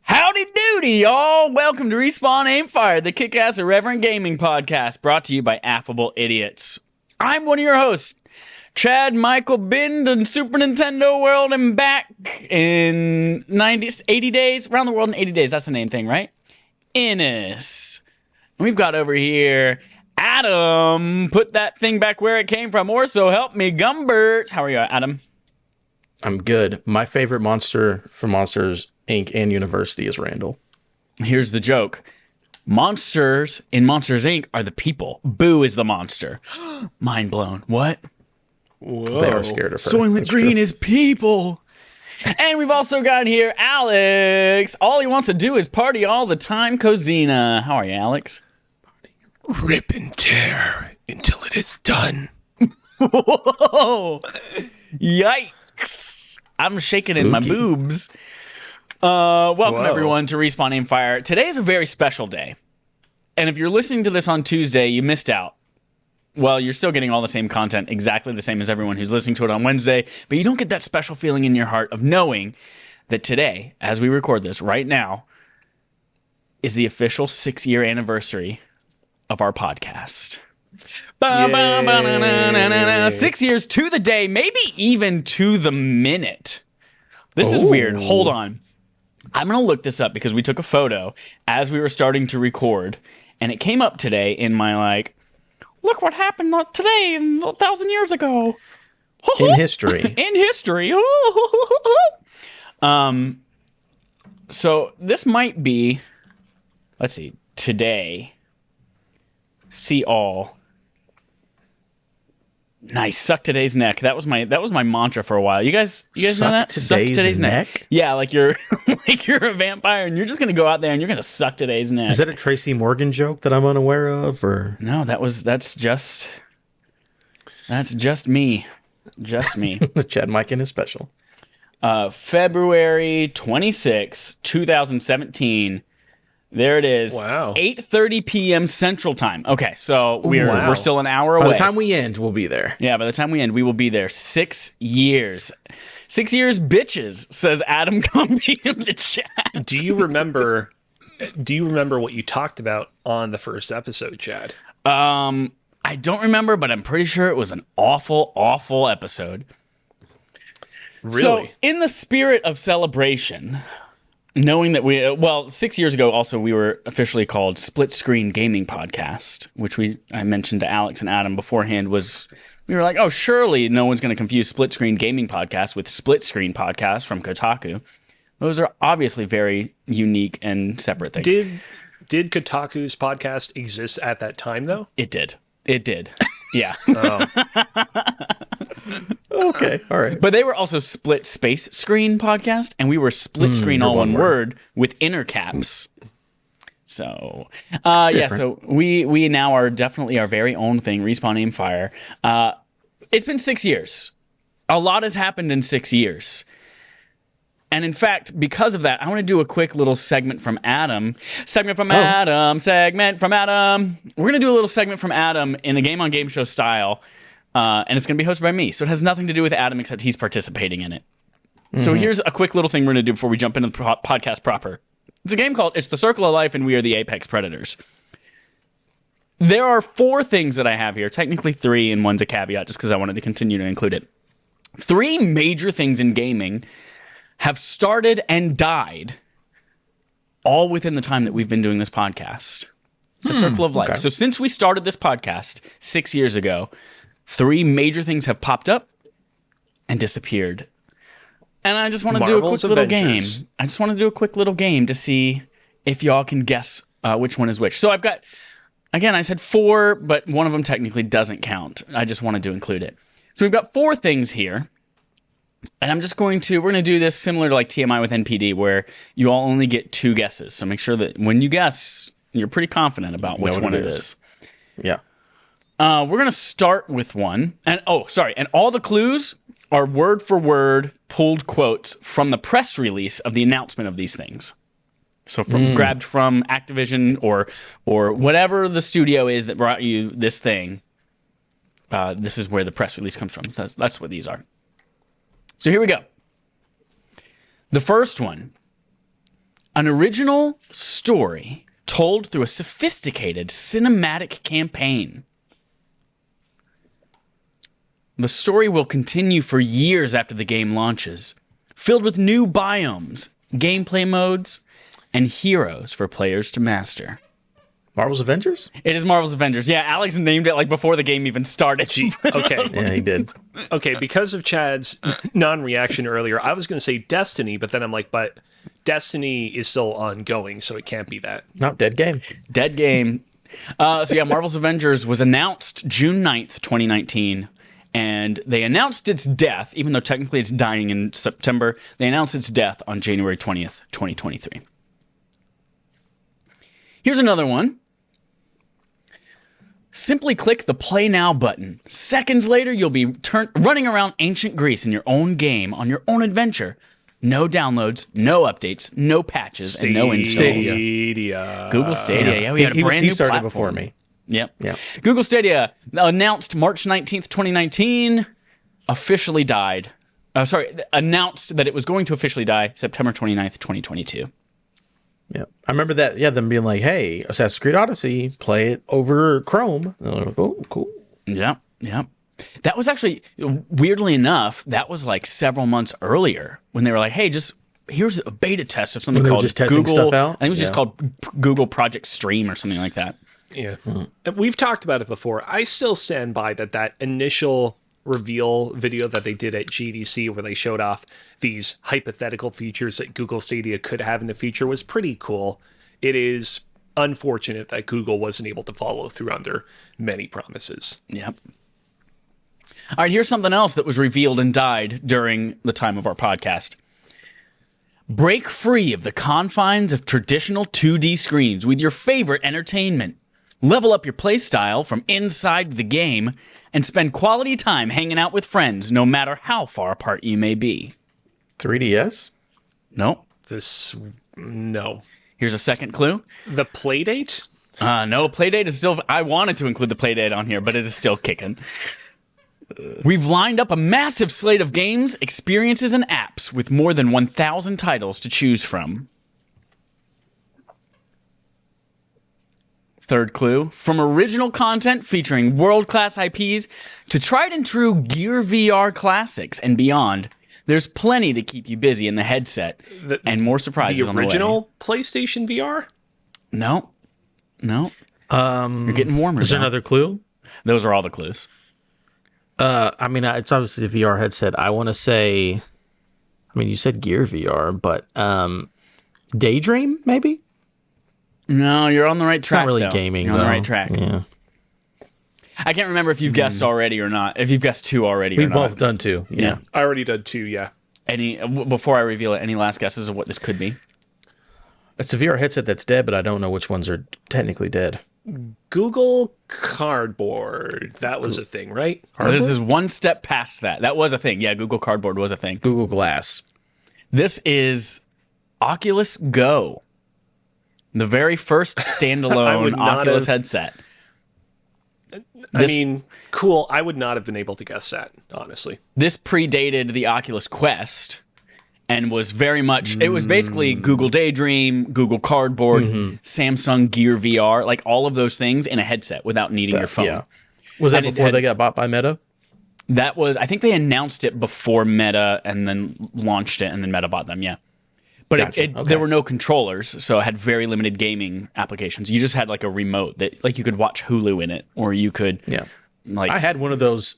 Howdy doody, y'all! Welcome to Respawn Aimfire, the kick-ass irreverent gaming podcast brought to you by Affable Idiots. I'm one of your hosts, Chad Michael Bind in Super Nintendo World and back in 80 days, around the world in 80 days. That's the name thing, right? Innis. And we've got over here Adam. Put that thing back where it came from, or so help me, Gumbert. How are you, Adam? I'm good. My favorite monster from Monsters, Inc. and University is Randall. Here's the joke. Monsters in Monsters, Inc. are the people. Boo is the monster. Mind blown. What? Whoa. They are scared of her. Soylent Green is people. And we've also got here Alex. All he wants to do is party all the time. Cozina. How are you, Alex? Rip and tear until it is done. Whoa. Yikes. I'm shaking in my boobs. Welcome everyone to Respawn Aimfire. Today is a very special day. And if you're listening to this on Tuesday, you missed out. Well, you're still getting all the same content, exactly the same as everyone who's listening to it on Wednesday, but you don't get that special feeling in your heart of knowing that today, as we record this right now, is the official 6-year anniversary of our podcast. 6 years to the day, maybe even to the minute. This is weird. Hold on. I'm going to look this up because we took a photo as we were starting to record, and it came up today in my, look what happened today 1,000 years ago. In history. In history. So this might be, let's see, today. See all. Nice. Suck today's neck. That was my mantra for a while. You guys know that? Suck today's neck? Yeah, like you're a vampire and you're just gonna go out there and you're gonna suck today's neck. Is that a Tracy Morgan joke that I'm unaware of, or no? That's just me. Just me. Chad Mike and his special. February 26, 2017. There it is. Wow. 8:30 p.m. Central Time. Okay, so we're still an hour away. By the time we end, we'll be there. Yeah, by the time we end, we will be there. 6 years. 6 years, bitches, says Adam Gumby in the chat. Do you remember what you talked about on the first episode, Chad? I don't remember, but I'm pretty sure it was an awful, awful episode. Really? So, in the spirit of celebration, knowing that 6 years ago, also, we were officially called Split Screen Gaming Podcast, which I mentioned to Alex and Adam beforehand we were like, oh, surely no one's going to confuse Split Screen Gaming Podcast with Split Screen Podcast from Kotaku. Those are obviously very unique and separate things. Did Kotaku's podcast exist at that time, though? It did. Yeah. Oh. Okay, all right. But they were also Split Space Screen Podcast, and we were Split Screen all one word with inner caps. So, so we now are definitely our very own thing, Respawn Aimfire. It's been 6 years. A lot has happened in 6 years. And in fact, because of that, I want to do a quick little segment from Adam. Segment from Adam. We're going to do a little segment from Adam in the Game on Game Show style. And it's going to be hosted by me. So it has nothing to do with Adam except he's participating in it. So here's a quick little thing we're going to do before we jump into the podcast proper. It's a game called It's the Circle of Life and We Are the Apex Predators. There are 4 things that I have here. Technically 3, and one's a caveat just because I wanted to continue to include it. 3 major things in gaming have started and died all within the time that we've been doing this podcast. It's a circle of life. Okay. So since we started this podcast 6 years ago, 3 major things have popped up and disappeared. And I just want to do a quick little game. I just want to do a quick little game to see if y'all can guess which one is which. So I've got, again, I said 4, but one of them technically doesn't count. I just wanted to include it. So we've got 4 things here. And we're going to do this similar to like TMI with NPD, where you all only get 2 guesses. So make sure that when you guess, you're pretty confident about which one it is. Yeah. We're going to start with one. And all the clues are word for word pulled quotes from the press release of the announcement of these things. So grabbed from Activision or whatever the studio is that brought you this thing. This is where the press release comes from. So that's what these are. So here we go. The first one, an original story told through a sophisticated cinematic campaign. The story will continue for years after the game launches, filled with new biomes, gameplay modes, and heroes for players to master. Marvel's Avengers? It is Marvel's Avengers. Yeah, Alex named it like before the game even started. Okay. Yeah, he did. Okay, because of Chad's non-reaction earlier, I was going to say Destiny, but then I'm like, but Destiny is still ongoing, so it can't be that. No, dead game. Dead game. So yeah, Marvel's Avengers was announced June 9th, 2019. And they announced its death, even though technically it's dying in September. They announced its death on January 20th, 2023. Here's another one. Simply click the Play Now button. Seconds later, you'll be running around ancient Greece in your own game on your own adventure. No downloads, no updates, no patches, and no installs. Stadia. Google Stadia. Yeah, we had a brand new started platform. before me. Yep. Yeah. Google Stadia announced March 19th, 2019, officially died. Announced that it was going to officially die September 29th, 2022. Yeah. I remember that, them being like, hey, Assassin's Creed Odyssey, play it over Chrome. And I'm like, oh, cool. Yeah. That was actually, weirdly enough, that was like several months earlier when they were like, hey, here's a beta test of something called just testing Google. stuff out? I think it was just called Google Project Stream or something like that. Yeah. We've talked about it before. I still stand by that initial reveal video that they did at GDC where they showed off these hypothetical features that Google Stadia could have in the future was pretty cool. It is unfortunate that Google wasn't able to follow through on their many promises. Yep. All right, here's something else that was revealed and died during the time of our podcast. Break free of the confines of traditional 2D screens with your favorite entertainment. Level up your playstyle from inside the game and spend quality time hanging out with friends, no matter how far apart you may be. 3DS? No. No. Here's a second clue. The Playdate? No, Playdate is still... I wanted to include the Playdate on here, but it is still kicking. We've lined up a massive slate of games, experiences, and apps with more than 1,000 titles to choose from. Third clue, from original content featuring world-class IPs to tried and true Gear VR classics and beyond, there's plenty to keep you busy in the headset and more surprises on the way. The original PlayStation VR? No. You're getting warmer. Is there another clue? Those are all the clues. It's obviously a VR headset. I want to say, you said Gear VR, but Daydream, maybe? No, you're on the right track. Not really though. gaming. You're on the right track. Yeah. I can't remember if you've guessed already or not. If you've guessed two already or We've not. both done two. Yeah. I already did too, yeah. Before I reveal it, any last guesses of what this could be? It's a VR headset that's dead, but I don't know which ones are technically dead. Google Cardboard. That was a thing, right? This is one step past that. That was a thing. Yeah, Google Cardboard was a thing. Google Glass. This is Oculus Go. The very first standalone Oculus headset. Cool. I would not have been able to guess that, honestly. This predated the Oculus Quest and was very much, it was basically Google Daydream, Google Cardboard, Samsung Gear VR, like all of those things in a headset without needing your phone. Yeah. Was that before they got bought by Meta? That was, I think they announced it before Meta and then launched it and then Meta bought them, yeah. But Gotcha. there were no controllers, so it had very limited gaming applications. You just had like a remote that, like, you could watch Hulu in it, or you could, I had one of those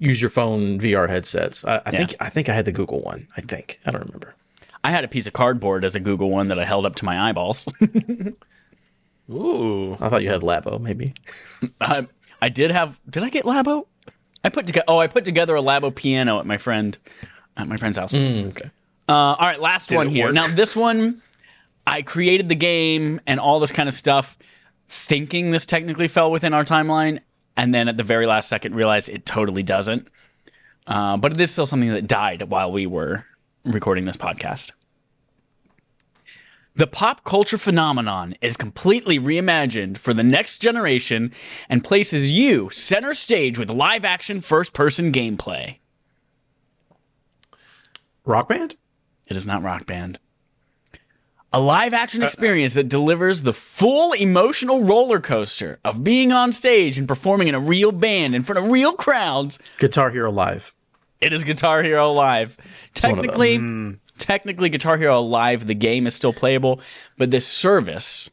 use your phone VR headsets. I think I had the Google one. I don't remember. I had a piece of cardboard as a Google one that I held up to my eyeballs. Ooh, I thought you had Labo, maybe. I did have. Did I get Labo? I put together a Labo piano at my friend's house. Okay. All right, last one here. work? Now, this one, I created the game and all this kind of stuff thinking this technically fell within our timeline, and then at the very last second realized it totally doesn't. But it is still something that died while we were recording this podcast. The pop culture phenomenon is completely reimagined for the next generation and places you center stage with live-action first-person gameplay. Rock Band? It is not Rock Band. A live-action experience that delivers the full emotional roller coaster of being on stage and performing in a real band in front of real crowds. Guitar Hero Live. It is Guitar Hero Live. Technically, Guitar Hero Live, the game is still playable, but this service,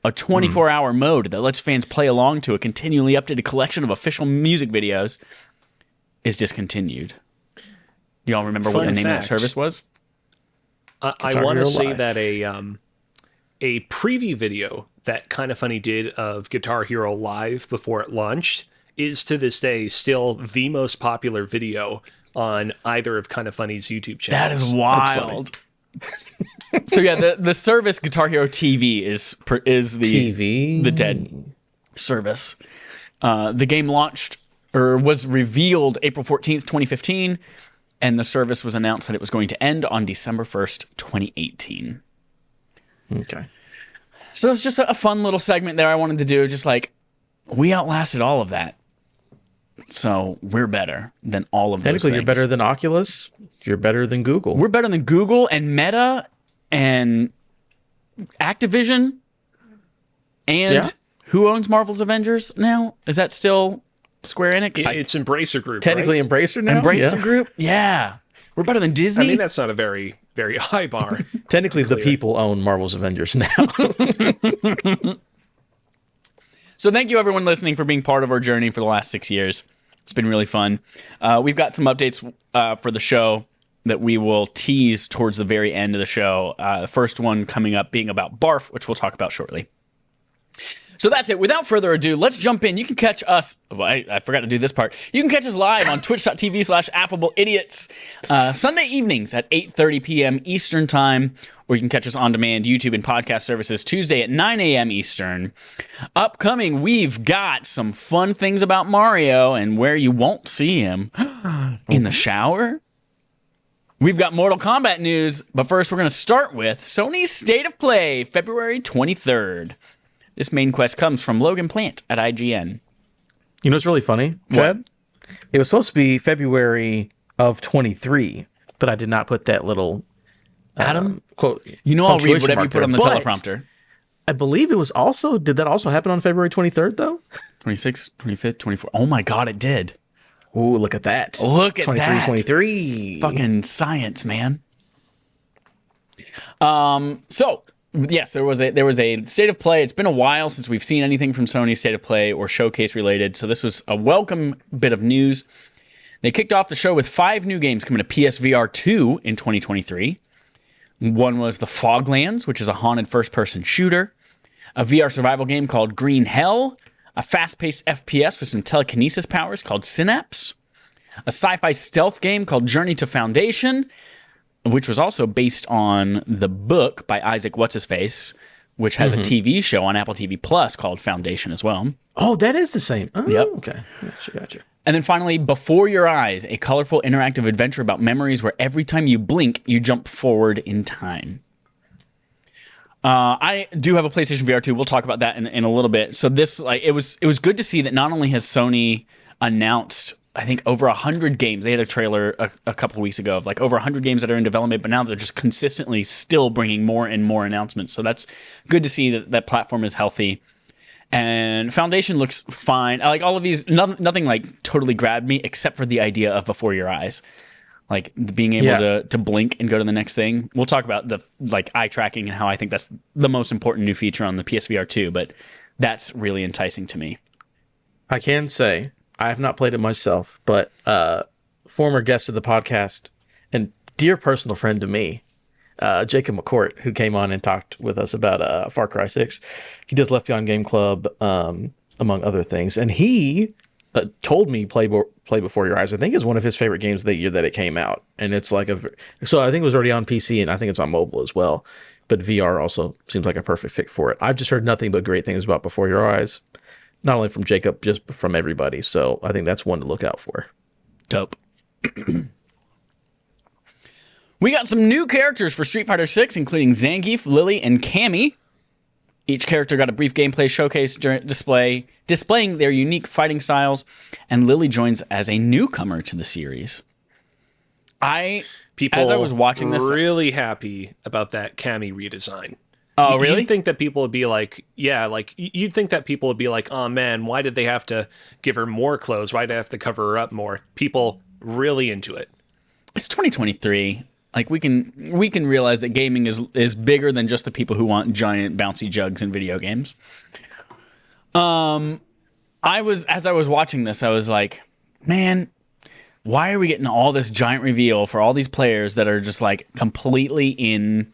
a 24-hour mode that lets fans play along to a continually updated collection of official music videos, is discontinued. You all remember what the name of that service was? I want to say that a preview video that Kinda Funny did of Guitar Hero Live before it launched is to this day still the most popular video on either of Kinda Funny's YouTube channels. That is wild. So yeah, the service Guitar Hero TV is the dead service. The game launched or was revealed April 14th, 2015. And the service was announced that it was going to end on December 1st, 2018. Okay. So it's just a fun little segment there I wanted to do. Just like, we outlasted all of that. So we're better than all of those things. Technically, you're better than Oculus. You're better than Google. We're better than Google and Meta and Activision. And who owns Marvel's Avengers now? Is that still Square Enix? It's Embracer Group, technically right? Embracer now? Embracer Group? Yeah. We're better than Disney? I mean, that's not a very, very high bar. Technically, the people own Marvel's Avengers now. So thank you, everyone listening, for being part of our journey for the last 6 years. It's been really fun. We've got some updates for the show that we will tease towards the very end of the show. The first one coming up being about Barf, which we'll talk about shortly. So that's it. Without further ado, let's jump in. You can catch us. Well, I forgot to do this part. You can catch us live on twitch.tv/affableidiots Sunday evenings at 8:30 p.m. Eastern Time, or you can catch us on demand, YouTube and podcast services Tuesday at 9 a.m. Eastern. Upcoming, we've got some fun things about Mario and where you won't see him in the shower. We've got Mortal Kombat news, but first we're going to start with Sony's State of Play, February 23rd. This main quest comes from Logan Plant at IGN. You know what's really funny, Chad? It was supposed to be February of 23, but I did not put that little Adam quote. You know, I'll read punctuation whatever you mark put on the there. But teleprompter. I believe it was also. Did that also happen on February 23rd though? 26th, 25th, 24th. Oh my God, it did. Ooh, look at that. Look at 23, that. 23. Fucking science, man. So yes, there was a State of Play. It's been a while since we've seen anything from Sony's State of Play or showcase related. So this was a welcome bit of news. They kicked off the show with 5 new games coming to PSVR2 in 2023. One was The Foglands, which is a haunted first-person shooter. A VR survival game called Green Hell. A fast-paced FPS with some telekinesis powers called Synapse. A sci-fi stealth game called Journey to Foundation, which was also based on the book by Isaac What's-His-Face, which has a TV show on Apple TV Plus called Foundation as well. Oh, that is the same. Oh, Yep. Okay. Gotcha. And then finally, Before Your Eyes, a colorful interactive adventure about memories where every time you blink, you jump forward in time. I do have a PlayStation VR 2. We'll talk about that in a little bit. So this, it was good to see that not only has Sony announced, I think, over 100 games. They had a trailer a couple weeks ago of like over 100 games that are in development, but now they're just consistently still bringing more and more announcements. So that's good to see that platform is healthy. And Foundation looks fine. I like all of these. Nothing like totally grabbed me except for the idea of Before Your Eyes. Like being able to blink and go to the next thing. We'll talk about the like eye tracking and how I think that's the most important new feature on the PSVR 2, but that's really enticing to me. I can say I have not played it myself, but former guest of the podcast and dear personal friend to me, Jacob McCourt, who came on and talked with us about Far Cry 6. He does Left Behind Game Club, among other things. And he told me Play Before Your Eyes, I think, is one of his favorite games the year that it came out. And it's like so I think it was already on PC, and I think it's on mobile as well. But VR also seems like a perfect fit for it. I've just heard nothing but great things about Before Your Eyes. Not only from Jacob, just from everybody. So I think that's one to look out for. Dope. We got some new characters for Street Fighter 6, including Zangief, Lily, and Cammy. Each character got a brief gameplay showcase displaying their unique fighting styles, and Lily joins as a newcomer to the series. People as I was watching this, really happy about that Cammy redesign. Oh, really? You'd think that people would be like, you'd think that people would be like, oh man, why did they have to give her more clothes? Why did they have to cover her up more? People really into it. It's 2023. Like we can realize that gaming is bigger than just the people who want giant bouncy jugs in video games. As I was watching this, I was like, man, why are we getting all this giant reveal for all these players that are just like completely in,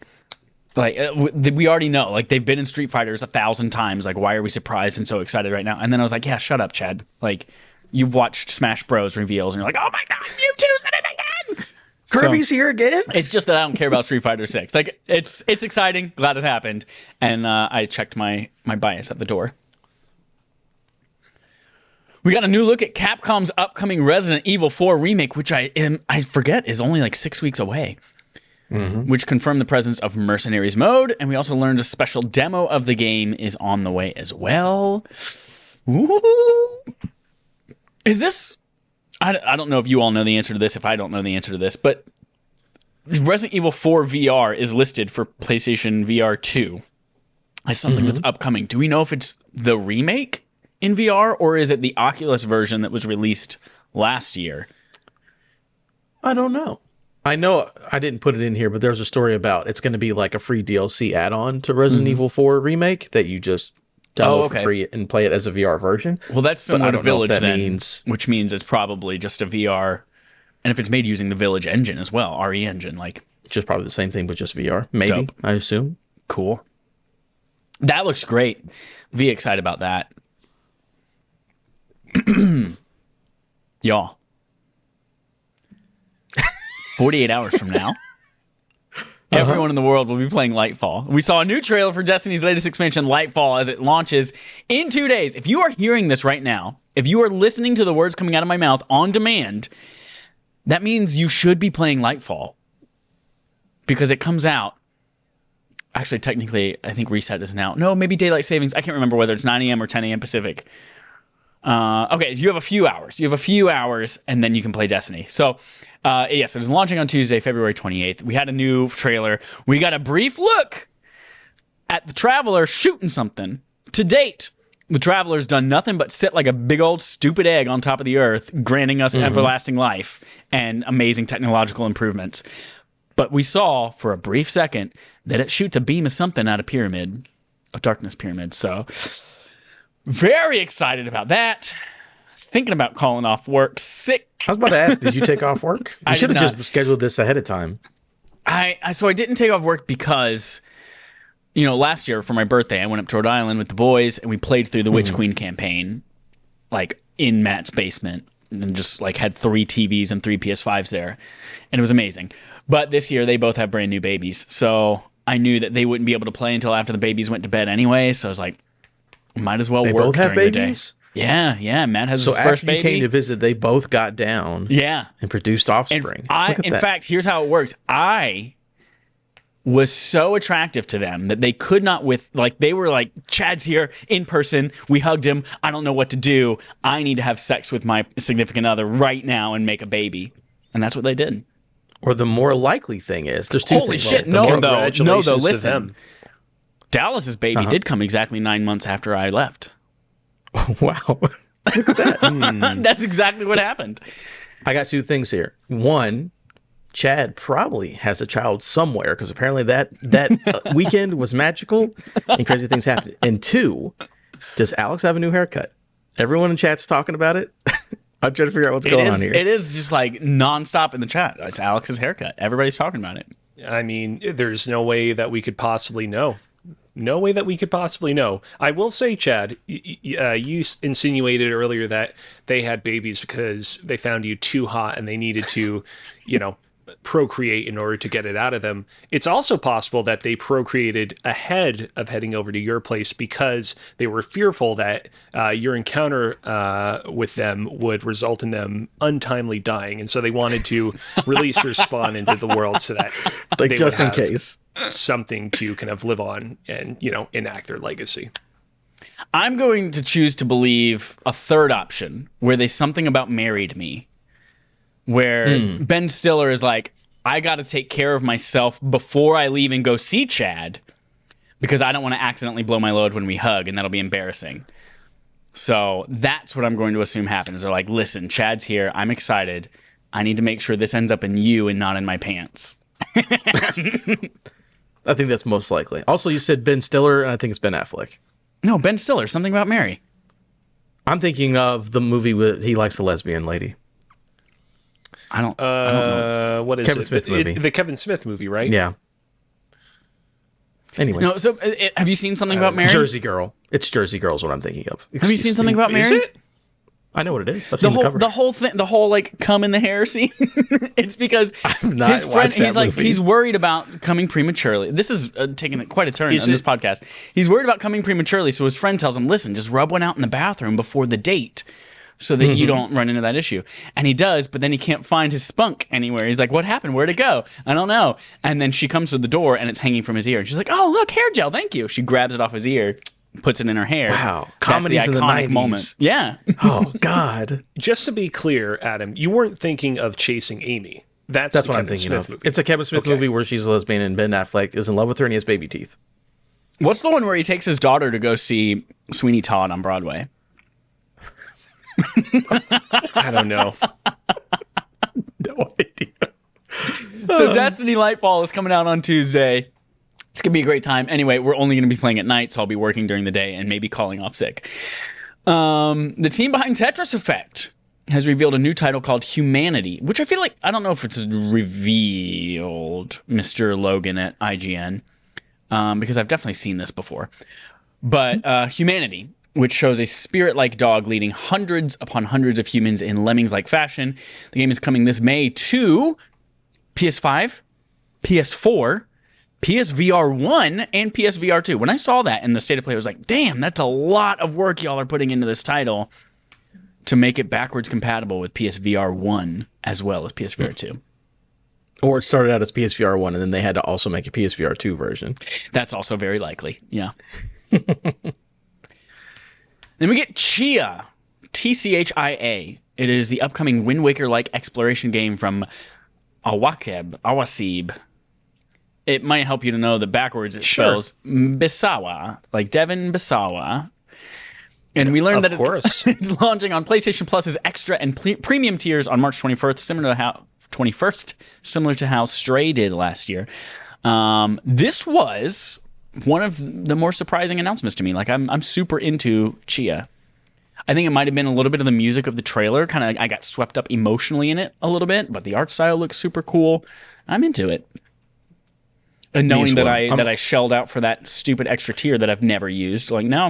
like we already know, like they've been in Street Fighters 1,000 times. Like, why are we surprised and so excited right now? And then I was like, yeah, shut up, Chad. Like, you've watched Smash Bros. Reveals and you're like, oh my god, Mewtwo's in it again. Kirby's here again. It's just that I don't care about Street Fighter 6. Like, it's exciting, glad it happened, and I checked my bias at the door. We got a new look at Capcom's upcoming Resident Evil 4 remake, which I forget is only like 6 weeks away. Mm-hmm. Which confirmed the presence of Mercenaries mode, and we also learned a special demo of the game is on the way as well. Ooh. Is this... I don't know if you all know the answer to this, if I don't know the answer to this, but Resident Evil 4 VR is listed for PlayStation VR2 as something that's upcoming. Do we know if it's the remake in VR, or is it the Oculus version that was released last year? I don't know. I know I didn't put it in here, but there's a story about it's going to be like a free DLC add-on to Resident Evil 4 remake that you just download for free and play it as a VR version. Well, that's similar to Village then, which means it's probably just a VR. And if it's made using the Village engine as well, RE engine, like... Just probably the same thing, but just VR. Maybe, dope. I assume. Cool. That looks great. Be excited about that. Y'all. 48 hours from now, everyone in the world will be playing Lightfall. We saw a new trailer for Destiny's latest expansion, Lightfall, as it launches in 2 days. If you are hearing this right now, if you are listening to the words coming out of my mouth on demand, that means you should be playing Lightfall. Because it comes out. Actually, technically, I think Reset is now. No, maybe Daylight Savings. I can't remember whether it's 9 a.m. or 10 a.m. Pacific. Okay, you have a few hours. You have a few hours, and then you can play Destiny. So, yes, it was launching on Tuesday, February 28th. We had a new trailer. We got a brief look at the Traveler shooting something. To date, the Traveler's done nothing but sit like a big old stupid egg on top of the earth, granting us everlasting life and amazing technological improvements. But we saw, for a brief second, that it shoots a beam of something out of Darkness Pyramid. So... very excited about that. Thinking about calling off work. Sick. I was about to ask, did you take off work? You should have just scheduled this ahead of time. So I didn't take off work because, last year for my birthday, I went up to Rhode Island with the boys and we played through the Witch Queen campaign, like in Matt's basement, and just like had 3 TVs and 3 PS5s there. And it was amazing. But this year they both have brand new babies. So I knew that they wouldn't be able to play until after the babies went to bed anyway. So I was like, might as well they work both have during babies? The day. Yeah. Matt has his first baby. So after you came to visit, they both got down. Yeah. And produced offspring. In fact, here's how it works. I was so attractive to them that they could not they were like, Chad's here in person. We hugged him. I don't know what to do. I need to have sex with my significant other right now and make a baby. And that's what they did. Or the more likely thing is, there's 2 Holy things. Shit. No, though, listen. Dallas's baby did come exactly 9 months after I left. Wow. Look at that. That's exactly what happened. I got 2 things here. One, Chad probably has a child somewhere because apparently that weekend was magical and crazy things happened. And 2, does Alex have a new haircut? Everyone in chat's talking about it. I'm trying to figure out what's going on here. It is just like nonstop in the chat. It's Alex's haircut. Everybody's talking about it. I mean, there's no way that we could possibly know. No way that we could possibly know. I will say, Chad, you insinuated earlier that they had babies because they found you too hot and they needed to, procreate in order to get it out of them. It's also possible that they procreated ahead of heading over to your place because they were fearful that your encounter with them would result in them untimely dying, and so they wanted to release your spawn into the world so that like they just would in have case something to kind of live on and enact their legacy. I'm going to choose to believe a third option where they something about married me. Where Ben Stiller is like, I got to take care of myself before I leave and go see Chad because I don't want to accidentally blow my load when we hug, and that'll be embarrassing. So that's what I'm going to assume happens. They're like, listen, Chad's here. I'm excited. I need to make sure this ends up in you and not in my pants. I think that's most likely. Also, you said Ben Stiller, and I think it's Ben Affleck. No, Ben Stiller, something about Mary. I'm thinking of the movie with he likes the lesbian lady. I don't know. What is Kevin it? Smith movie. The Kevin Smith movie, right? Yeah. Anyway. No, so have you seen something about Mary? Jersey Girl. It's Jersey Girl is what I'm thinking of. Have you seen something about Mary? Is it? I know what it is. I've seen the cover. The whole thing, the whole like cum in the hair scene. It's because not his friend, watched that he's like, movie. he's worried about coming prematurely. This is taking quite a turn Is on this it- podcast. He's worried about coming prematurely, so his friend tells him, "Listen, just rub one out in the bathroom before the date." So that you don't run into that issue. And he does, but then he can't find his spunk anywhere. He's like, what happened? Where'd it go? I don't know. And then she comes to the door and it's hanging from his ear. And she's like, oh, look, hair gel. Thank you. She grabs it off his ear, puts it in her hair. Wow. That's Comedies the in the iconic 90s. moment. Yeah. Oh, God. Just to be clear, Adam, you weren't thinking of Chasing Amy. That's That's the what I'm Kevin thinking Smith of. movie. It's a Kevin Smith movie where she's a lesbian and Ben Affleck is in love with her and he has baby teeth. What's the one where he takes his daughter to go see Sweeney Todd on Broadway? I don't know. No idea. So Destiny Lightfall is coming out on Tuesday. It's going to be a great time. Anyway, we're only going to be playing at night, so I'll be working during the day and maybe calling off sick. The team behind Tetris Effect has revealed a new title called Humanity, which I feel like, I don't know if it's revealed, Mr. Logan at IGN, because I've definitely seen this before. But Humanity, which shows a spirit-like dog leading hundreds upon hundreds of humans in lemmings-like fashion. The game is coming this May to PS5, PS4, PSVR1, and PSVR2. When I saw that in the state of play, I was like, damn, that's a lot of work y'all are putting into this title to make it backwards compatible with PSVR1 as well as PSVR2. Or it started out as PSVR 1 and then they had to also make a PSVR 2 version. That's also very likely, yeah. Then we get Chia, Tchia. It is the upcoming Wind Waker-like exploration game from Awasib. It might help you to know that backwards it spells Bisawa, like Devin Bisawa. And we learned that it's launching on PlayStation Plus's extra and premium tiers on March 21st, similar to how Stray did last year. This was one of the more surprising announcements to me. Like, I'm super into Chia. I think it might have been a little bit of the music of the trailer. Kind of, I got swept up emotionally in it a little bit, but the art style looks super cool. I'm into it. And knowing that I shelled out for that stupid extra tier that I've never used, like now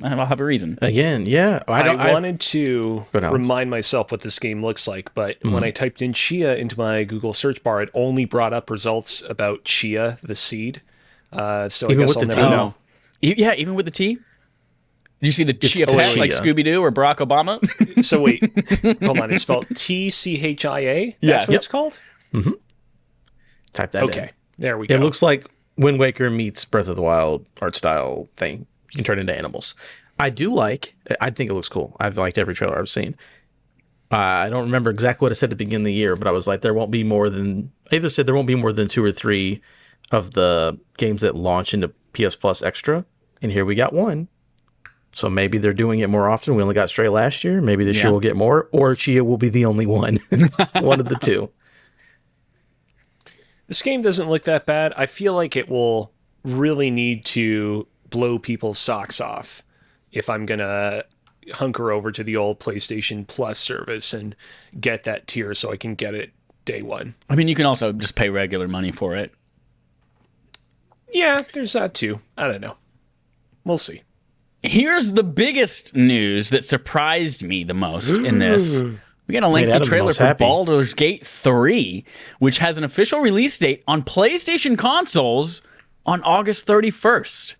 I'll have a reason. Again, yeah. I wanted to remind myself what this game looks like, but when I typed in Chia into my Google search bar, it only brought up results about Chia, the seed. So Even I guess with I'll the never T? know. Yeah, even with the T. Did you see the Chia Pet like Scooby Doo or Barack Obama? So wait, hold on. It's spelled Tchia? Yes. That's what it's called? Mm-hmm. Type that in. Okay, there we go. It looks like Wind Waker meets Breath of the Wild art style thing. You can turn into animals. I think it looks cool. I've liked every trailer I've seen. I don't remember exactly what I said at the beginning of the year, but I was like, there won't be more than 2 or 3 of the games that launch into PS Plus Extra. And here we got one. So maybe they're doing it more often. We only got Stray last year. Maybe this year we'll get more. Or Chia will be the only one. One of the two. This game doesn't look that bad. I feel like it will really need to blow people's socks off if I'm going to hunker over to the old PlayStation Plus service and get that tier so I can get it day one. I mean, you can also just pay regular money for it. Yeah, there's that too. I don't know. We'll see. Here's the biggest news that surprised me the most in this. We got a lengthy Adam's trailer most for happy. Baldur's Gate 3, which has an official release date on PlayStation consoles on August 31st.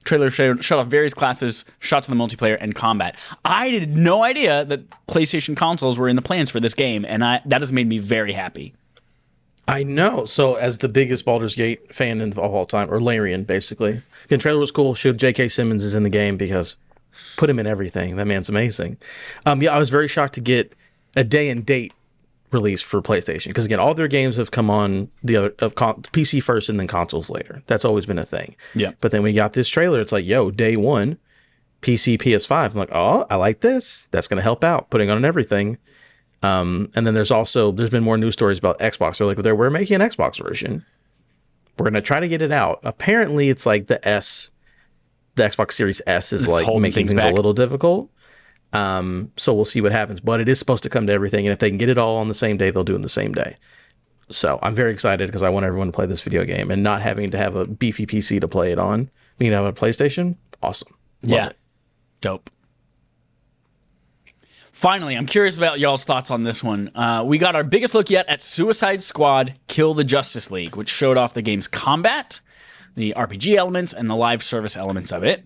Trailer showed off various classes, shots of the multiplayer, and combat. I had no idea that PlayStation consoles were in the plans for this game, and that has made me very happy. I know. So, as the biggest Baldur's Gate fan of all time, or Larian, basically, the trailer was cool. Showed J.K. Simmons is in the game because put him in everything. That man's amazing. Yeah, I was very shocked to get a day and date release for PlayStation because again, all their games have come on the other PC first and then consoles later. That's always been a thing. Yeah. But then we got this trailer. It's like, yo, day one, PC, PS5. I'm like, oh, I like this. That's going to help out putting on everything. And then there's been more news stories about Xbox. They're like, we're making an Xbox version. We're going to try to get it out. Apparently, it's like the Xbox Series S is like making things a little difficult. So we'll see what happens, but it is supposed to come to everything, and if they can get it all on the same day, they'll do it in the same day. So I'm very excited because I want everyone to play this video game and not having to have a beefy PC to play it on. You know, a PlayStation, awesome. Love it. Dope. Finally, I'm curious about y'all's thoughts on this one. We got our biggest look yet at Suicide Squad Kill the Justice League, which showed off the game's combat, the RPG elements, and the live service elements of it.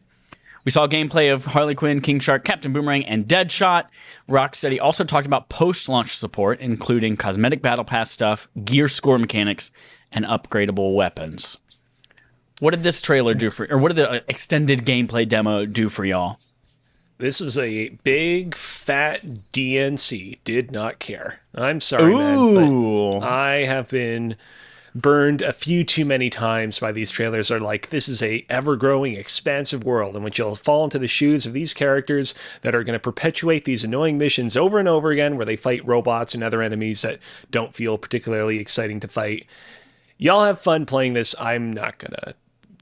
We saw gameplay of Harley Quinn, King Shark, Captain Boomerang, and Deadshot. Rocksteady also talked about post-launch support, including cosmetic battle pass stuff, gear score mechanics, and upgradable weapons. What did this trailer do or what did the extended gameplay demo do for y'all? This was a big, fat DNC. Did not care. I'm sorry, man, but I have been burned a few too many times by these trailers. Are like, this is a ever-growing, expansive world in which you'll fall into the shoes of these characters that are going to perpetuate these annoying missions over and over again where they fight robots and other enemies that don't feel particularly exciting to fight. Y'all have fun playing this. I'm not going to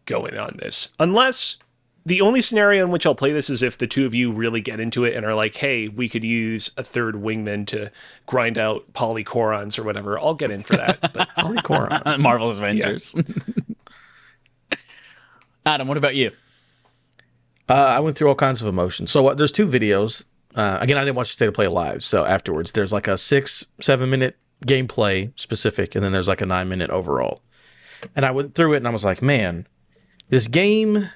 go in on this. Unless the only scenario in which I'll play this is if the two of you really get into it and are like, hey, we could use a third wingman to grind out polychorons or whatever. I'll get in for that. But Polychorons. Marvel's Avengers. Yeah. Adam, what about you? I went through all kinds of emotions. So there's two videos. Again, I didn't watch the State of Play live. So afterwards, there's like a 6-7 minute gameplay specific, and then there's like a 9-minute overall. And I went through it and I was like, man, this game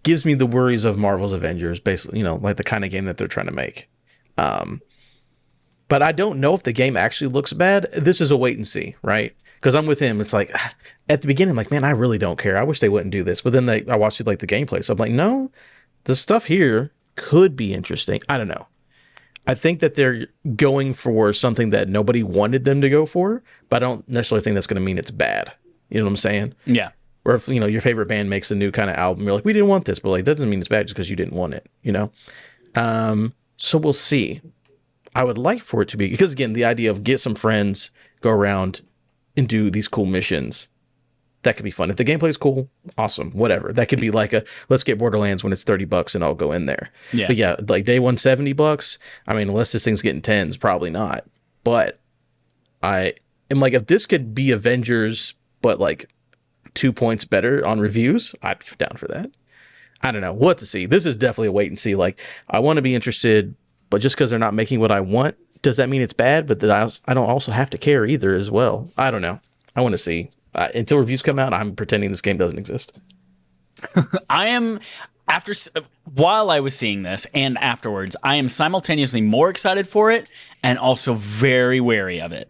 gives me the worries of Marvel's Avengers, basically, you know, like the kind of game that they're trying to make. But I don't know if the game actually looks bad. This is a wait and see, right? Because I'm with him. It's like, at the beginning, I'm like, man, I really don't care. I wish they wouldn't do this. But then I watched it, like the gameplay. So I'm like, no, the stuff here could be interesting. I don't know. I think that they're going for something that nobody wanted them to go for, but I don't necessarily think that's going to mean it's bad. You know what I'm saying? Yeah. Or if, you know, your favorite band makes a new kind of album, you're like, we didn't want this, but like, that doesn't mean it's bad just because you didn't want it, you know? So we'll see. I would like for it to be, because again, the idea of get some friends, go around and do these cool missions, that could be fun. If the gameplay is cool, awesome, whatever. That could be like let's get Borderlands when it's $30 and I'll go in there. Yeah. But yeah, like day one, $70. I mean, unless this thing's getting tens, probably not. But I am like, if this could be Avengers, but like 2 points better on reviews, I'd be down for that. I don't know what to see. This is definitely a wait and see. Like, I want to be interested, but just because they're not making what I want, does that mean it's bad? But that I don't also have to care either as well. I don't know. I want to see. Until reviews come out, I'm pretending this game doesn't exist. I am, while I was seeing this and afterwards, I am simultaneously more excited for it and also very wary of it.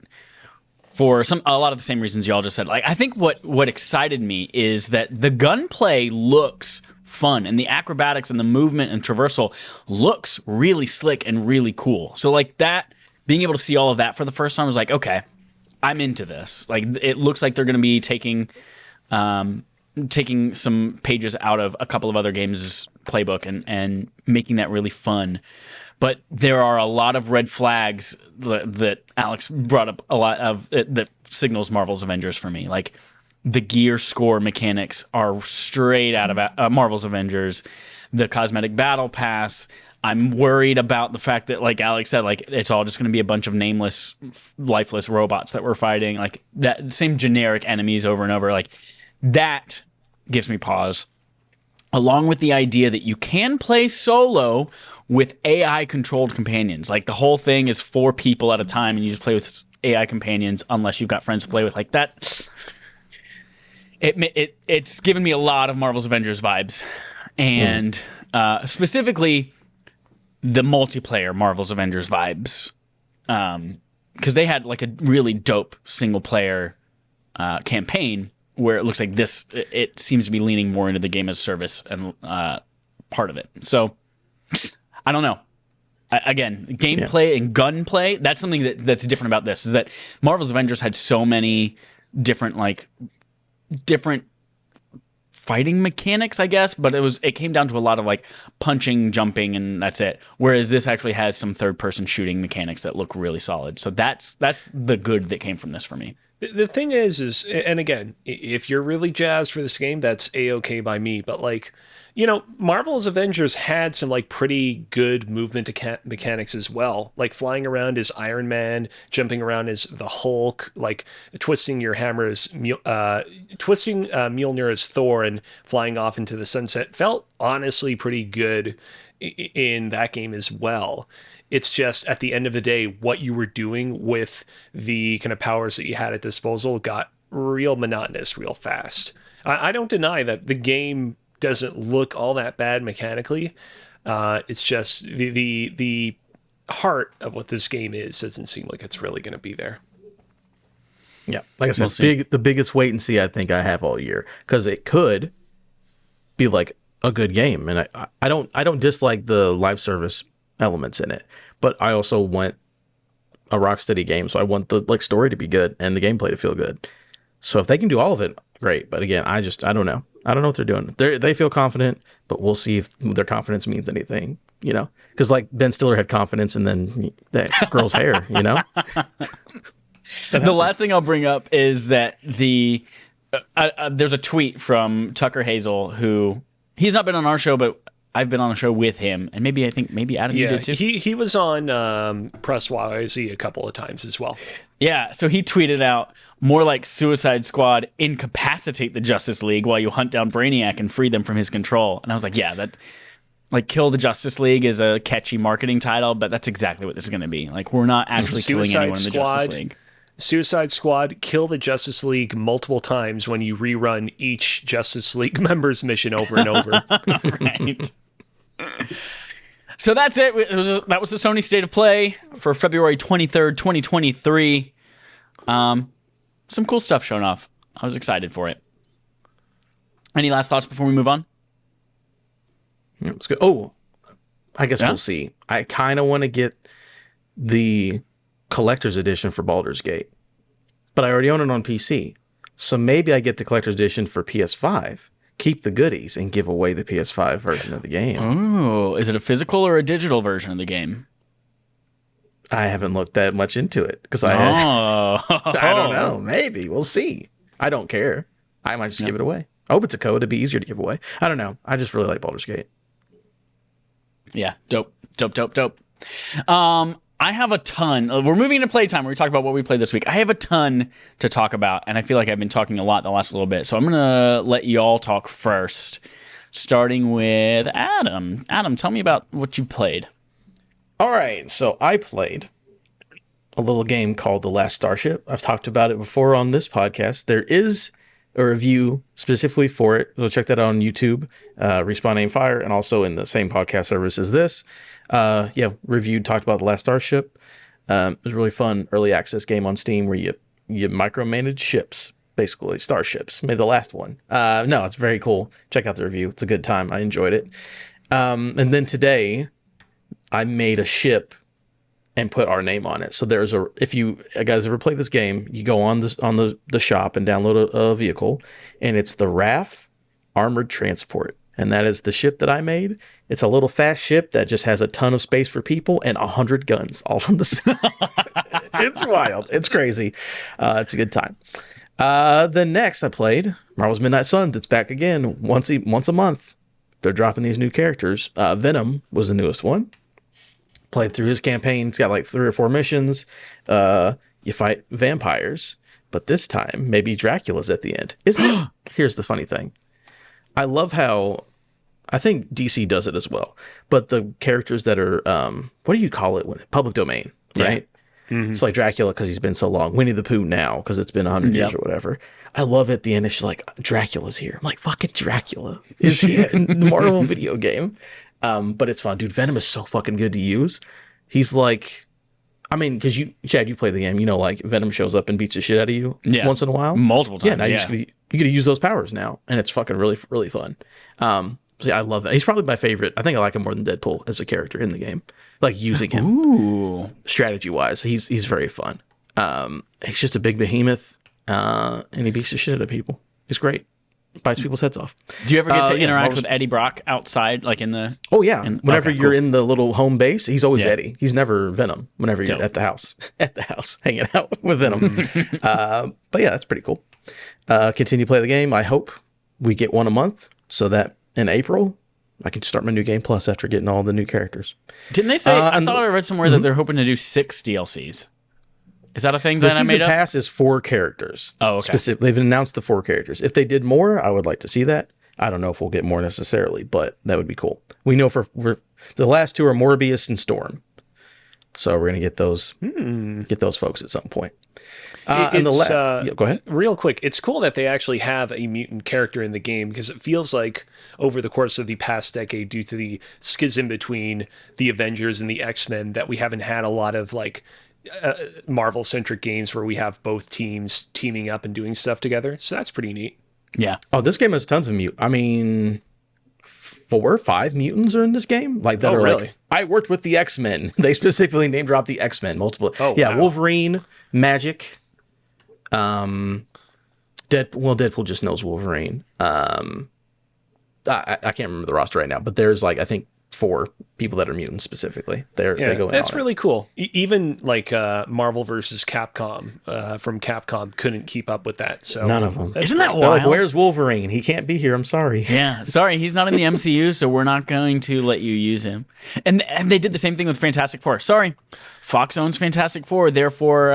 For a lot of the same reasons y'all just said. Like, I think what excited me is that the gunplay looks fun, and the acrobatics and the movement and traversal looks really slick and really cool. So like that, being able to see all of that for the first time was like, okay, I'm into this. Like, it looks like they're going to be taking some pages out of a couple of other games' playbook and making that really fun. But there are a lot of red flags that Alex brought up, a lot of that signals Marvel's Avengers for me. Like, the gear score mechanics are straight out of Marvel's Avengers. The cosmetic battle pass, I'm worried about the fact that, like Alex said, like, it's all just going to be a bunch of nameless, lifeless robots that we're fighting. Like, that same generic enemies over and over. Like, that gives me pause. Along with the idea that you can play solo with AI controlled companions. Like the whole thing is 4 people at a time, and you just play with AI companions unless you've got friends to play with. Like that, it's given me a lot of Marvel's Avengers vibes, and specifically the multiplayer Marvel's Avengers vibes, because they had like a really dope single player campaign where it looks like this. It seems to be leaning more into the game as service and part of it. So I don't know. Again, gameplay and gunplay, that's something that's different about this, is that Marvel's Avengers had so many different fighting mechanics, I guess, but it came down to a lot of like punching, jumping, and that's it. Whereas this actually has some third-person shooting mechanics that look really solid. So that's the good that came from this for me. The thing is, and again, if you're really jazzed for this game, that's A-okay by me, but like, you know, Marvel's Avengers had some like pretty good movement mechanics as well, like flying around as Iron Man, jumping around as the Hulk, like twisting your hammer as Mjolnir as Thor, and flying off into the sunset felt honestly pretty good in that game as well. It's just at the end of the day, what you were doing with the kind of powers that you had at disposal got real monotonous real fast. I don't deny that the game doesn't look all that bad mechanically. It's just the heart of what this game is doesn't seem like it's really going to be there. Yeah, like I said, the biggest wait and see I think I have all year, because it could be like a good game, and I don't dislike the live service elements in it, but I also want a Rocksteady game, so I want the like story to be good and the gameplay to feel good. So if they can do all of it, great. But again, I don't know. I don't know what they're doing. They feel confident, but we'll see if their confidence means anything, you know? Because like Ben Stiller had confidence and then that girl's hair, you know? The last thing I'll bring up is that there's a tweet from Tucker Hazel, who he's not been on our show, but I've been on a show with him, and maybe Adam, you did too. He was on Press YZ a couple of times as well. Yeah, so he tweeted out, more like Suicide Squad, incapacitate the Justice League while you hunt down Brainiac and free them from his control. And I was like, yeah, that like Kill the Justice League is a catchy marketing title, but that's exactly what this is going to be. Like, we're not actually killing anyone in the Justice League. Suicide Squad, kill the Justice League multiple times when you rerun each Justice League member's mission over and over. Right. So that's it. That was the Sony State of Play for February 23rd, 2023. Some cool stuff shown off. I was excited for it. Any last thoughts before we move on? Yeah, let's go. Oh, I guess we'll see. I kind of want to get the collector's edition for Baldur's Gate, but I already own it on PC. So maybe I get the collector's edition for PS5, keep the goodies, and give away the PS5 version of the game. Oh, is it a physical or a digital version of the game? I haven't looked that much into it because I don't know. Maybe we'll see. I don't care. I might just give it away. I hope it's a code. It'd be easier to give away. I don't know. I just really like Baldur's Gate. Yeah, dope. I have a ton. We're moving into playtime. We talk about what we played this week. I have a ton to talk about, and I feel like I've been talking a lot the last little bit. So I'm gonna let you all talk first, starting with Adam. Adam, tell me about what you played. All right, so I played a little game called The Last Starship. I've talked about it before on this podcast. There is a review specifically for it. So check that out on YouTube, Respawn Aim Fire, and also in the same podcast service as this. Reviewed, talked about The Last Starship. It was a really fun early access game on Steam where you micromanage ships, basically starships. Maybe the last one. No, it's very cool. Check out the review. It's a good time. I enjoyed it. And then today, I made a ship and put our name on it. So there's if you guys ever play this game, you go on the shop and download a vehicle, and it's the RAF Armored Transport. And that is the ship that I made. It's a little fast ship that just has a ton of space for people and 100 guns all on the side. It's wild. It's crazy. It's a good time. Then next I played Marvel's Midnight Suns. It's back again once a month. They're dropping these new characters. Venom was the newest one. Played through his campaign. It's got like 3 or 4 missions. You fight vampires. But this time, maybe Dracula's at the end. Isn't it? Here's the funny thing. I love how I think DC does it as well. But the characters that are, what do you call it? Public domain, right? It's like Dracula because he's been so long. Winnie the Pooh now because it's been 100 years or whatever. I love at the end. It's like, Dracula's here. I'm like, fucking Dracula is here in the Marvel video game. But it's fun. Dude, Venom is so fucking good to use. He's like, I mean, because Chad, you play the game, like Venom shows up and beats the shit out of you once in a while. Multiple times. Yeah, now you get to use those powers now. And it's fucking really, really fun. So yeah, I love that. He's probably my favorite. I think I like him more than Deadpool as a character in the game. Like using him strategy wise. He's very fun. He's just a big behemoth. And he beats the shit out of people. He's great. Bites people's heads off. Do you ever get to interact with Eddie Brock outside, like in the? Oh yeah. Whenever you're in the little home base, he's always Eddie. He's never Venom. Whenever you're at the house, hanging out with Venom. But yeah, that's pretty cool. Continue to play the game. I hope we get one a month, so that in April I can start my new game plus after getting all the new characters. Didn't they say? I thought I read somewhere that they're hoping to do 6 DLCs. Is that a thing that I made up? The season pass is 4 characters. Oh, okay. They've announced the 4 characters. If they did more, I would like to see that. I don't know if we'll get more necessarily, but that would be cool. We know for the last 2 are Morbius and Storm, so we're gonna get those folks at some point. And go ahead. Real quick, it's cool that they actually have a mutant character in the game because it feels like over the course of the past decade, due to the schism between the Avengers and the X-Men, that we haven't had a lot of like Marvel-centric games where we have both teams teaming up and doing stuff together. So that's pretty neat. Yeah. Oh, this game has tons of I mean, 4 or 5 mutants are in this game. Like that are really? like, I worked with the X-Men. They specifically name dropped the X-Men multiple. Oh, yeah, wow. Wolverine, Magic, Deadpool just knows Wolverine. I can't remember the roster right now, but there's like I think 4 people that are mutants specifically. They go in. That's really cool. Even like Marvel versus Capcom from Capcom couldn't keep up with that. So none of them. Isn't that They're wild? like, where's Wolverine? He can't be here. I'm sorry. Yeah, sorry, he's not in the MCU, so we're not going to let you use him. And they did the same thing with Fantastic Four. Sorry, Fox owns Fantastic Four, therefore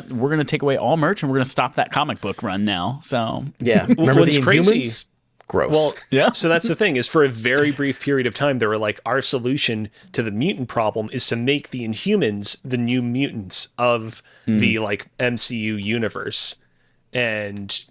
we're going to take away all merch and we're going to stop that comic book run now. So Yeah. Remember What's the crazy- Inhumans? Gross. Well, Yeah. So that's the thing is for a very brief period of time, they were like, our solution to the mutant problem is to make the Inhumans the new mutants of the like MCU universe. And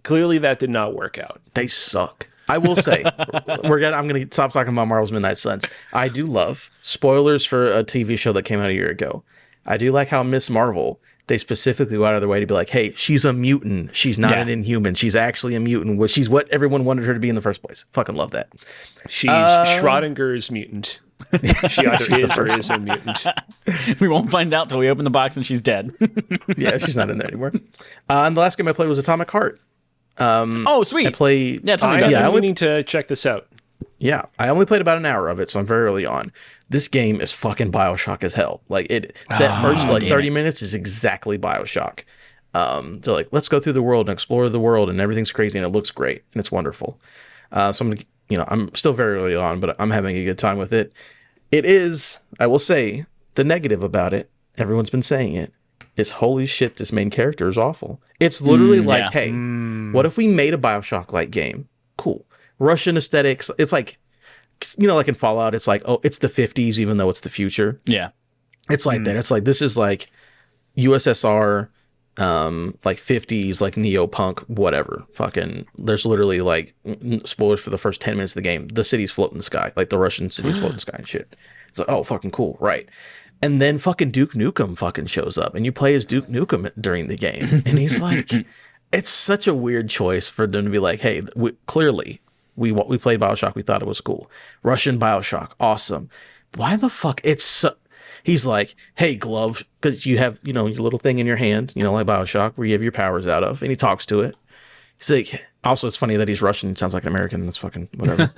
clearly that did not work out. They suck. I will say, I'm going to stop talking about Marvel's Midnight Suns. I do love spoilers for a TV show that came out a year ago. I do like how Miss Marvel, they specifically go out of their way to be like, hey, she's a mutant. She's not an Inhuman. She's actually a mutant. She's what everyone wanted her to be in the first place. Fucking love that. She's Schrodinger's mutant. She either is or is a mutant. We won't find out till we open the box and she's dead. Yeah, she's not in there anymore. And the last game I played was Atomic Heart. Oh, sweet. I played. Yeah, tell me about I'm it. meaning to check this out. Yeah, I only played about an hour of it, so I'm very early on. This game is fucking BioShock as hell. Like that first 30 minutes is exactly BioShock. They're like, let's go through the world and explore the world, and everything's crazy and it looks great and it's wonderful. So I'm still very early on, but I'm having a good time with it. It is, I will say, the negative about it. Everyone's been saying it. Is holy shit, this main character is awful. It's literally like, hey, what if we made a BioShock-like game? Cool. Russian aesthetics. It's like, like in Fallout, it's like, oh, it's the 50s, even though it's the future. Yeah. It's like that. It's like, this is like USSR, like 50s, like neo-punk, whatever. Fucking, there's literally like, spoilers for the first 10 minutes of the game. The city's floating in the sky. Like the Russian city's floating in the sky and shit. It's like, oh, fucking cool. Right. And then fucking Duke Nukem fucking shows up and you play as Duke Nukem during the game. And he's like, it's such a weird choice for them to be like, hey, clearly we played BioShock. We thought it was cool. Russian BioShock. Awesome. Why the fuck? He's like, hey, Glove, because you have, your little thing in your hand, like BioShock where you have your powers out of, and he talks to it. He's like, also, it's funny that he's Russian. He sounds like an American. That's fucking whatever.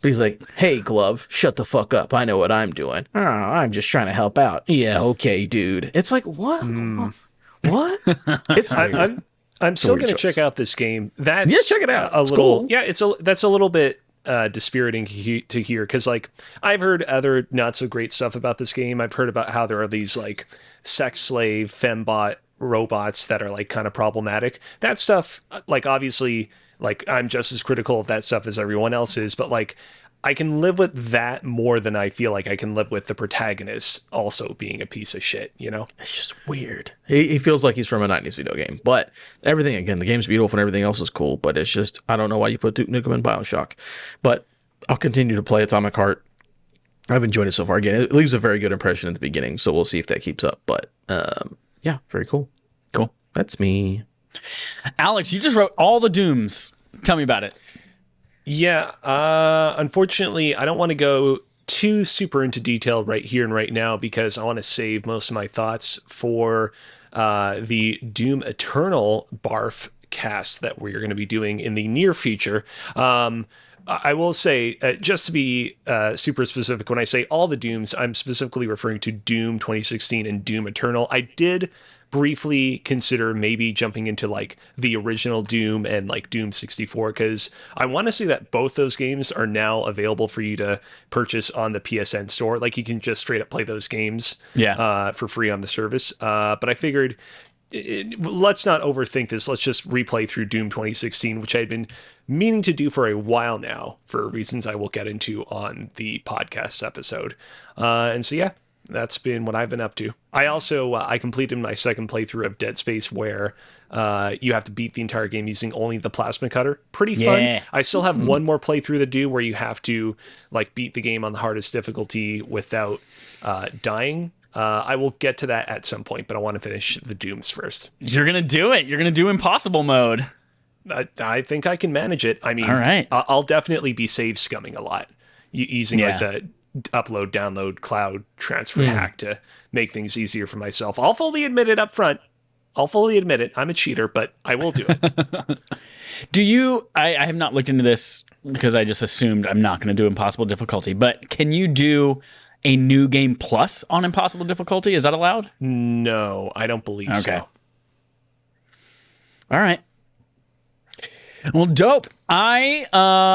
But he's like, hey, Glove, shut the fuck up. I know what I'm doing. Oh, I'm just trying to help out. Yeah, okay, dude. It's like, what? What? It's weird. I'm still going to check out this game. Check it out. A it's little, cool. Yeah, that's a little bit dispiriting to hear because like I've heard other not so great stuff about this game. I've heard about how there are these like sex slave fembot robots that are like kind of problematic. That stuff, like obviously, Like, I'm just as critical of that stuff as everyone else is, but like, I can live with that more than I feel like I can live with the protagonist also being a piece of shit, you know? It's just weird. He feels like he's from a 90s video game. But everything, again, the game's beautiful and everything else is cool. But it's just, I don't know why you put Duke Nukem in Bioshock. But I'll continue to play Atomic Heart. I've enjoyed it so far. Again, it leaves a very good impression at the beginning. So we'll see if that keeps up. But yeah, very cool. Cool. That's me. Alex, you just wrote all the Dooms. Tell me about it. Yeah, unfortunately, I don't want to go too super into detail right here and right now because I want to save most of my thoughts for the Doom Eternal Barf cast that we're going to be doing in the near future. I will say, just to be super specific, when I say all the Dooms, I'm specifically referring to Doom 2016 and Doom Eternal. I did briefly consider maybe jumping into like the original Doom and like Doom 64 because I want to say that both those games are now available for you to purchase on the PSN store. Like you can just straight up play those games for free on the service. But I figured let's not overthink this. Let's just replay through Doom 2016, which I had been meaning to do for a while now for reasons I will get into on the podcast episode. And so, yeah, that's been what I've been up to. I also, I completed my second playthrough of Dead Space where you have to beat the entire game using only the plasma cutter. Pretty fun. I still have one more playthrough to do where you have to like beat the game on the hardest difficulty without dying. I will get to that at some point, but I want to finish the Dooms first. You're going to do it. You're going to do impossible mode. I think I can manage it. I mean, all right. I'll definitely be save scumming a lot using like the upload, download, cloud transfer hack to make things easier for myself. I'll fully admit it up front. I'll fully admit it. I'm a cheater, but I will do it. Do you, I have not looked into this because I just assumed I'm not going to do impossible difficulty, but can you do a new game plus on impossible difficulty? Is that allowed? No, I don't believe so. All right. Well, dope. I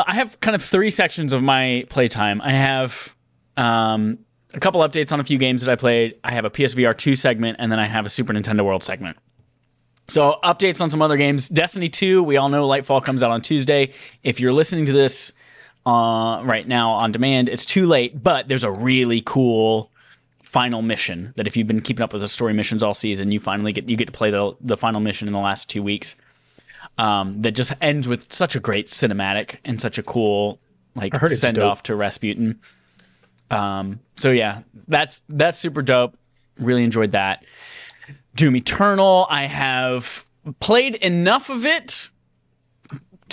have kind of three sections of my playtime. I have a couple updates on a few games that I played. I have a PSVR2 segment, and then I have a Super Nintendo World segment. So updates on some other games. Destiny 2, we all know Lightfall comes out on Tuesday. If you're listening to this right now on demand, it's too late, but there's a really cool final mission that if you've been keeping up with the story missions all season, you finally get to play the final mission in the last 2 weeks. That just ends with such a great cinematic and such a cool send off to Rasputin. So yeah, that's super dope. Really enjoyed that. Doom Eternal, I have played enough of it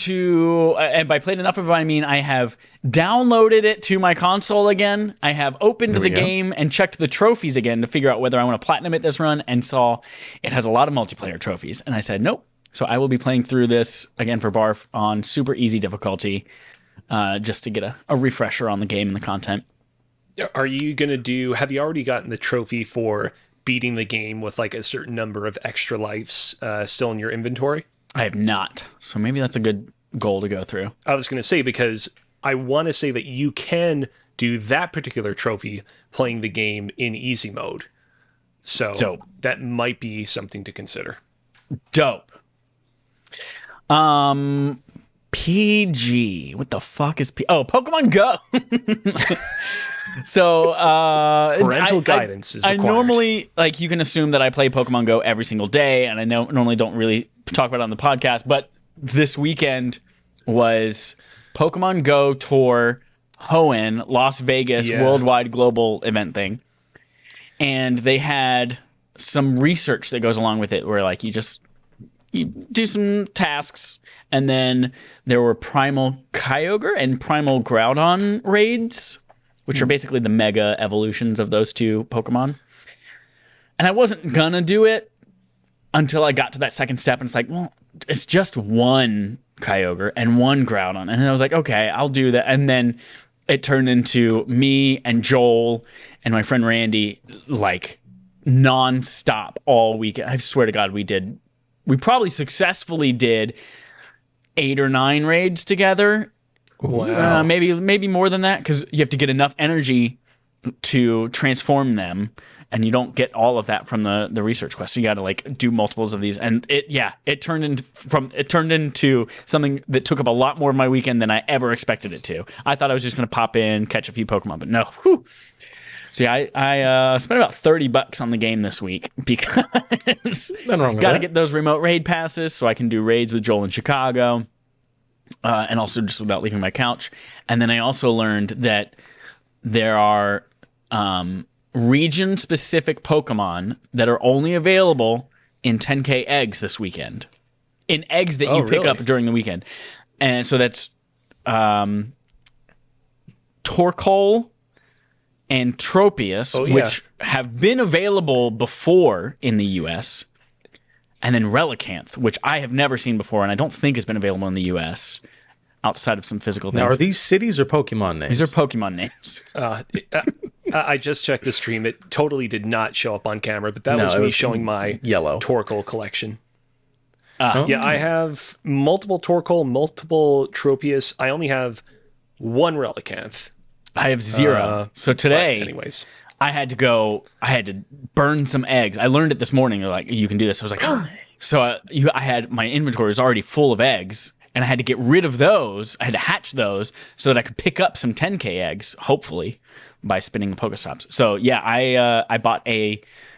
and by played enough of it, I mean I have downloaded it to my console again. I have opened the game and checked the trophies again to figure out whether I want to platinum it this run, and saw it has a lot of multiplayer trophies. And I said, nope. So I will be playing through this again for Barf on super easy difficulty, just to get a refresher on the game and the content. Are you going to have you already gotten the trophy for beating the game with like a certain number of extra lives still in your inventory? I have not. So maybe that's a good goal to go through. I was going to say, because I want to say that you can do that particular trophy playing the game in easy mode. So that might be something to consider. Dope. PG. What the fuck is Pokemon Go. So parental guidance is required. I normally, you can assume that I play Pokemon Go every single day, and I normally don't really talk about it on the podcast, but this weekend was Pokemon Go Tour Hoenn Las Vegas worldwide global event thing. And they had some research that goes along with it where you do some tasks, and then there were Primal Kyogre and Primal Groudon raids, which are basically the mega evolutions of those two Pokemon. And I wasn't gonna do it until I got to that second step, and it's like, well, it's just one Kyogre and one Groudon. And I was like, okay, I'll do that. And then it turned into me and Joel and my friend Randy, nonstop all weekend. I swear to God, we probably successfully did 8 or 9 raids together. Wow. Maybe more than that, because you have to get enough energy to transform them, and you don't get all of that from the research quest. So you got to like do multiples of these, and it turned into something that took up a lot more of my weekend than I ever expected it to. I thought I was just going to pop in, catch a few Pokemon, but no. Whew. So yeah, I spent about $30 on the game this week because got to get those remote raid passes so I can do raids with Joel in Chicago, and also just without leaving my couch. And then I also learned that there are region-specific Pokemon that are only available in 10K eggs this weekend. In eggs that you pick up during the weekend. And so that's Torkoal and Tropius, which have been available before in the U.S., and then Relicanth, which I have never seen before, and I don't think has been available in the U.S., outside of some physical things. Now, are these cities or Pokemon names? These are Pokemon names. I just checked the stream. It totally did not show up on camera, but that was me showing my yellow Torkoal collection. Yeah, I have multiple Torkoal, multiple Tropius. I only have one Relicanth. I have 0. So today, anyways, I had to burn some eggs. I learned it this morning. They're like, you can do this. I was like, oh. So I had, my inventory was already full of eggs, and I had to get rid of those. I had to hatch those so that I could pick up some 10K eggs, hopefully, by spinning the Pokestops. So yeah, I bought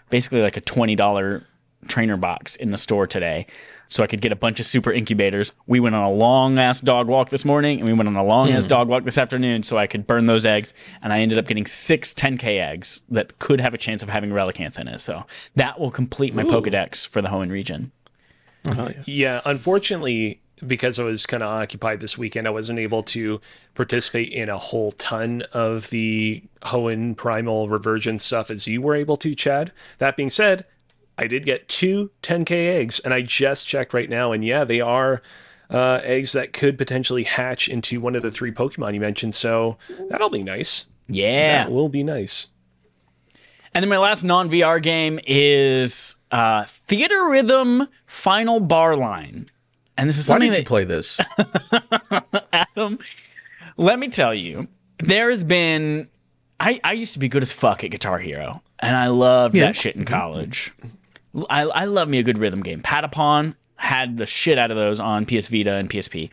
basically like a $20 trainer box in the store today, so I could get a bunch of super incubators. We went on a long-ass dog walk this morning, and we went on a long-ass dog walk this afternoon, so I could burn those eggs, and I ended up getting 6 10K eggs that could have a chance of having Relicanth in it. So that will complete my Pokedex for the Hoenn region. Oh, yeah, unfortunately, because I was kind of occupied this weekend, I wasn't able to participate in a whole ton of the Hoenn Primal Revergence stuff as you were able to, Chad. That being said, I did get 2 10K eggs, and I just checked right now, and yeah, they are eggs that could potentially hatch into one of the 3 Pokemon you mentioned, so that'll be nice. Yeah. That will be nice. And then my last non-VR game is Theater Rhythm Final Bar Line. And this is something Why did you play this? Adam, let me tell you, there has been... I used to be good as fuck at Guitar Hero, and I loved that shit in college. I love me a good rhythm game. Patapon had the shit out of those on PS Vita and PSP.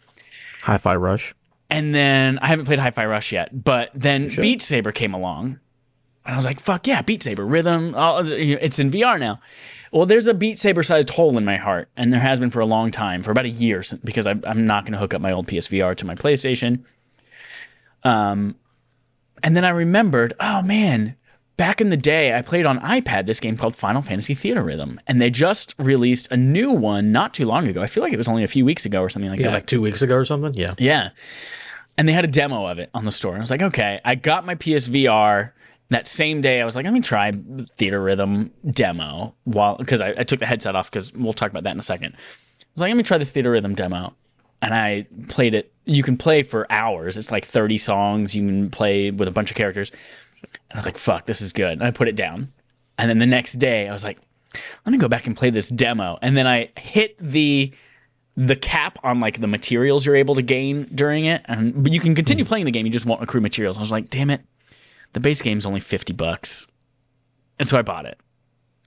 Hi-Fi Rush. And then, I haven't played Hi-Fi Rush yet, but then Beat Saber came along, and I was like, fuck yeah, Beat Saber, rhythm, it's in VR now. Well, there's a Beat Saber-sized hole in my heart, and there has been for a long time, for about a year, because I'm not going to hook up my old PSVR to my PlayStation. And then I remembered, oh man, back in the day, I played on iPad this game called Final Fantasy Theater Rhythm, and they just released a new one not too long ago. I feel like it was only a few weeks ago or something like that. Like 2 weeks ago or something? Yeah. Yeah. And they had a demo of it on the store. I was like, okay, I got my PSVR. That same day, I was like, let me try Theater Rhythm demo, because I took the headset off, because we'll talk about that in a second. I was like, let me try this Theater Rhythm demo. And I played it. You can play for hours. It's like 30 songs. You can play with a bunch of characters. And I was like, fuck, this is good. And I put it down. And then the next day, I was like, let me go back and play this demo. And then I hit the cap on like the materials you're able to gain during it. But you can continue playing the game. You just won't accrue materials. I was like, damn it. The base game's only $50. And so I bought it.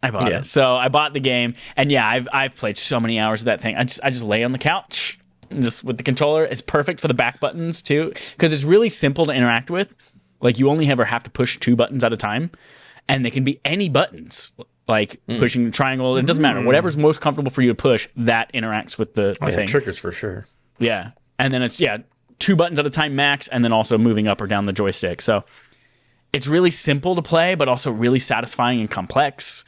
it. So I bought the game. And yeah, I've played so many hours of that thing. I just lay on the couch. Just with the controller. It's perfect for the back buttons too, because it's really simple to interact with. Like, you only ever have to push 2 buttons at a time, and they can be any buttons, like pushing the triangle. It doesn't matter. Whatever's most comfortable for you to push, that interacts with the thing. Triggers for sure. Yeah. And then it's 2 buttons at a time max, and then also moving up or down the joystick. So it's really simple to play, but also really satisfying and complex.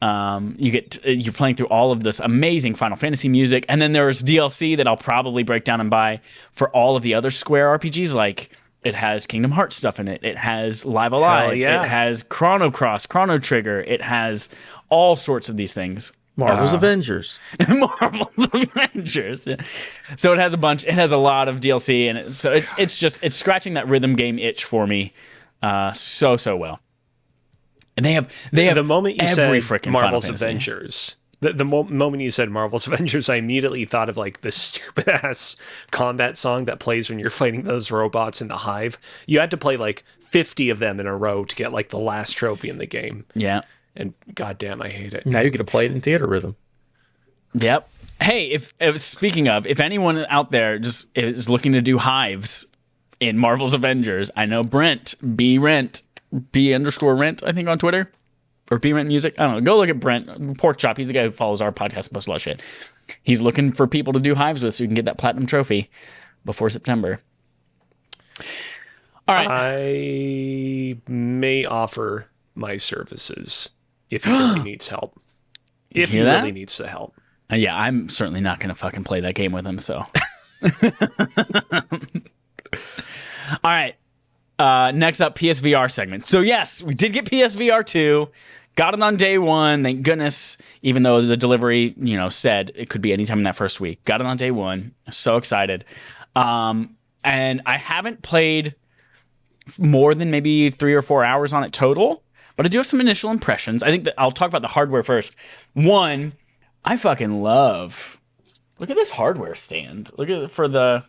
You're playing through all of this amazing Final Fantasy music, and then there's DLC that I'll probably break down and buy for all of the other Square RPGs. Like, it has Kingdom Hearts stuff in it. It has Live Alive. It has Chrono Cross, Chrono Trigger. It has all sorts of these things. Marvel's Avengers. Marvel's Avengers. Yeah. So it has a bunch. It has a lot of DLC, and it's scratching that rhythm game itch for me, so well. And they have the moment you every said frickin' Marvel's Final Fantasy. Avengers, The moment you said Marvel's Avengers, I immediately thought of like this stupid ass combat song that plays when you're fighting those robots in the hive. You had to play like 50 of them in a row to get like the last trophy in the game. Yeah. And goddamn, I hate it. Now you get to play it in theater rhythm. Yep. Hey, if speaking of, if anyone out there just is looking to do hives in Marvel's Avengers, I know Brent, B_Rent, I think on Twitter, or B_Rent Music. I don't know. Go look at Brent, Pork Chop. He's the guy who follows our podcast and posts a lot of shit. He's looking for people to do hives with so you can get that platinum trophy before September. All right. I may offer my services if he really needs help. If he really needs the help. Yeah, I'm certainly not going to fucking play that game with him, so. All right. Next up, PSVR segment. So yes, we did get PSVR2. Got it on day one, thank goodness, even though the delivery, said it could be anytime in that first week. Got it on day one. So excited. And I haven't played more than maybe 3 or 4 hours on it total, but I do have some initial impressions. I think that I'll talk about the hardware first. One, I fucking love. Look at this hardware stand. Look at it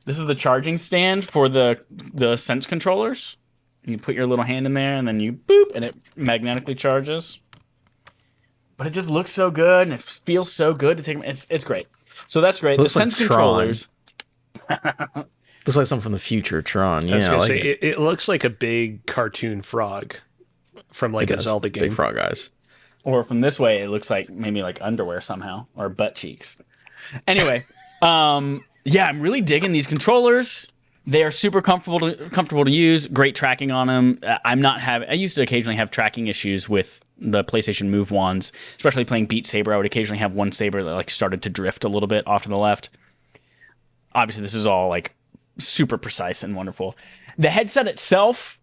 this is the charging stand for the Sense controllers. You put your little hand in there and then you boop and it magnetically charges. But it just looks so good and it feels so good to take. It's great. So that's great. The Sense controllers. Looks like something from the future, Tron. Yeah, I was gonna say it looks like a big cartoon frog from like a Zelda game. Big frog eyes. Or from this way, it looks like maybe like underwear somehow or butt cheeks. Anyway, yeah, I'm really digging these controllers. They are super comfortable to use. Great tracking on them. I used to occasionally have tracking issues with the PlayStation Move wands, especially playing Beat Saber. I would occasionally have one saber that like started to drift a little bit off to the left. Obviously, this is all like super precise and wonderful. The headset itself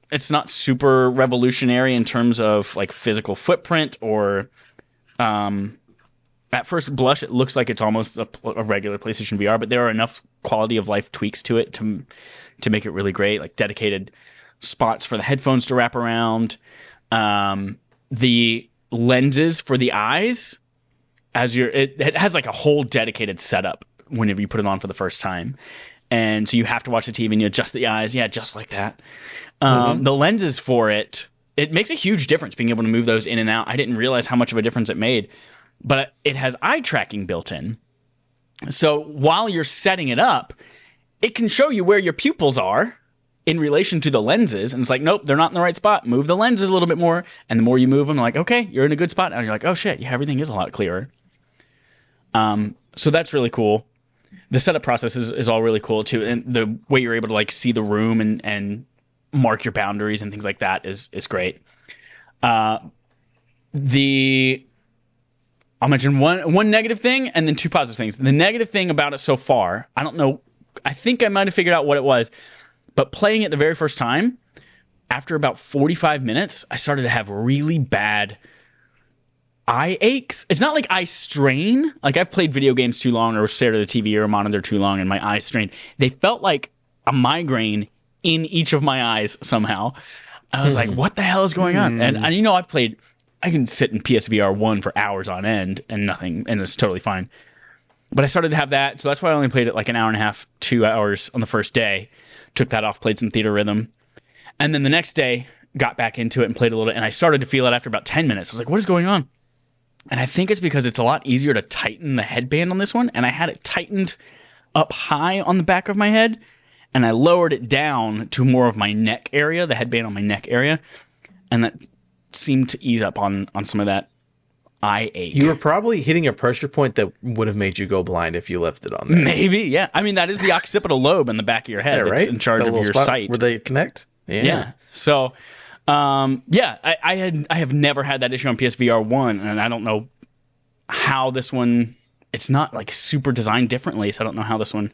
it's not super revolutionary in terms of like physical footprint or at first blush it looks like it's almost a regular PlayStation VR, but there are enough quality of life tweaks to it to make it really great, like dedicated spots for the headphones to wrap around, the lenses for the eyes it has like a whole dedicated setup whenever you put it on for the first time. And so you have to watch the TV and you adjust the eyes. Yeah, just like that. The lenses for it makes a huge difference being able to move those in and out. I didn't realize how much of a difference it made. But it has eye tracking built in. So while you're setting it up, it can show you where your pupils are in relation to the lenses. And it's like, nope, they're not in the right spot. Move the lenses a little bit more. And the more you move them, they're like, okay, you're in a good spot. And you're like, oh shit, yeah, everything is a lot clearer. So that's really cool. The setup process is all really cool too. And the way you're able to like see the room and mark your boundaries and things like that is great. I'll mention one negative thing and then two positive things. The negative thing about it so far, I don't know, I think I might have figured out what it was, but playing it the very first time, after about 45 minutes, I started to have really bad eye aches. It's not like eye strain. Like I've played video games too long or stared at a TV or a monitor too long and my eyes strained. They felt like a migraine in each of my eyes somehow. I was like, what the hell is going on? And I can sit in PSVR 1 for hours on end and nothing, and it's totally fine. But I started to have that, so that's why I only played it like an hour and a half, 2 hours on the first day. Took that off, played some theater rhythm. And then the next day, got back into it and played a little, and I started to feel it after about 10 minutes. I was like, what is going on? And I think it's because it's a lot easier to tighten the headband on this one, and I had it tightened up high on the back of my head, and I lowered it down to more of my neck area, the headband on my neck area, and that seemed to ease up on some of that eye ache. You were probably hitting a pressure point that would have made you go blind if you left it on there. Maybe, yeah. I mean, that is the occipital lobe in the back of your head that's in charge of your sight. Where they connect? Yeah. So, I have never had that issue on PSVR 1, and I don't know how this one, it's not like super designed differently, so I don't know how this one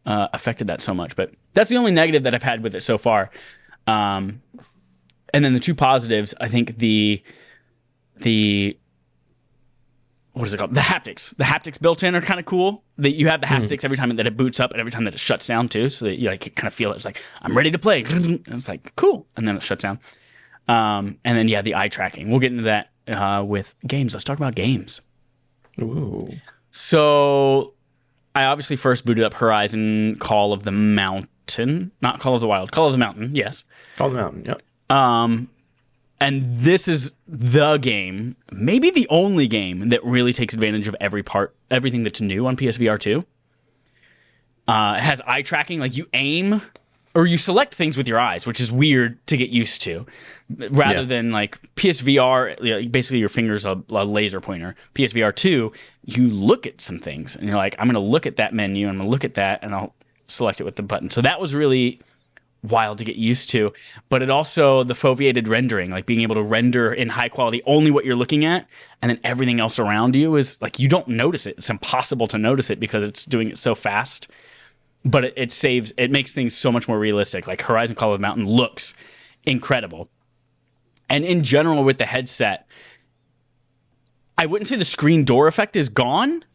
affected that so much. But that's the only negative that I've had with it so far. And then the two positives, I think the what is it called? The haptics built in are kind of cool. That you have the haptics every time that it boots up and every time that it shuts down too, so that you like kind of feel it. It's like I'm ready to play. And it's like cool, and then it shuts down. And then the eye tracking. We'll get into that with games. Let's talk about games. Ooh. So I obviously first booted up Horizon Call of the Mountain, not Call of the Wild, Call of the Mountain, yes. Call of the Mountain, yep. And this is the game, maybe the only game that really takes advantage of everything that's new on PSVR2. It has eye tracking, like you aim or you select things with your eyes, which is weird to get used to, rather than like PSVR, basically your finger's a laser pointer. PSVR2, you look at some things and you're like, I'm going to look at that menu, I'm going to look at that, and I'll select it with the button. So that was really wild to get used to. But it also, the foveated rendering, like being able to render in high quality only what you're looking at, and then everything else around you is like, you don't notice it. It's impossible to notice it because it's doing it so fast. But it makes things so much more realistic. Like Horizon Call of the Mountain looks incredible. And in general with the headset, I wouldn't say the screen door effect is gone.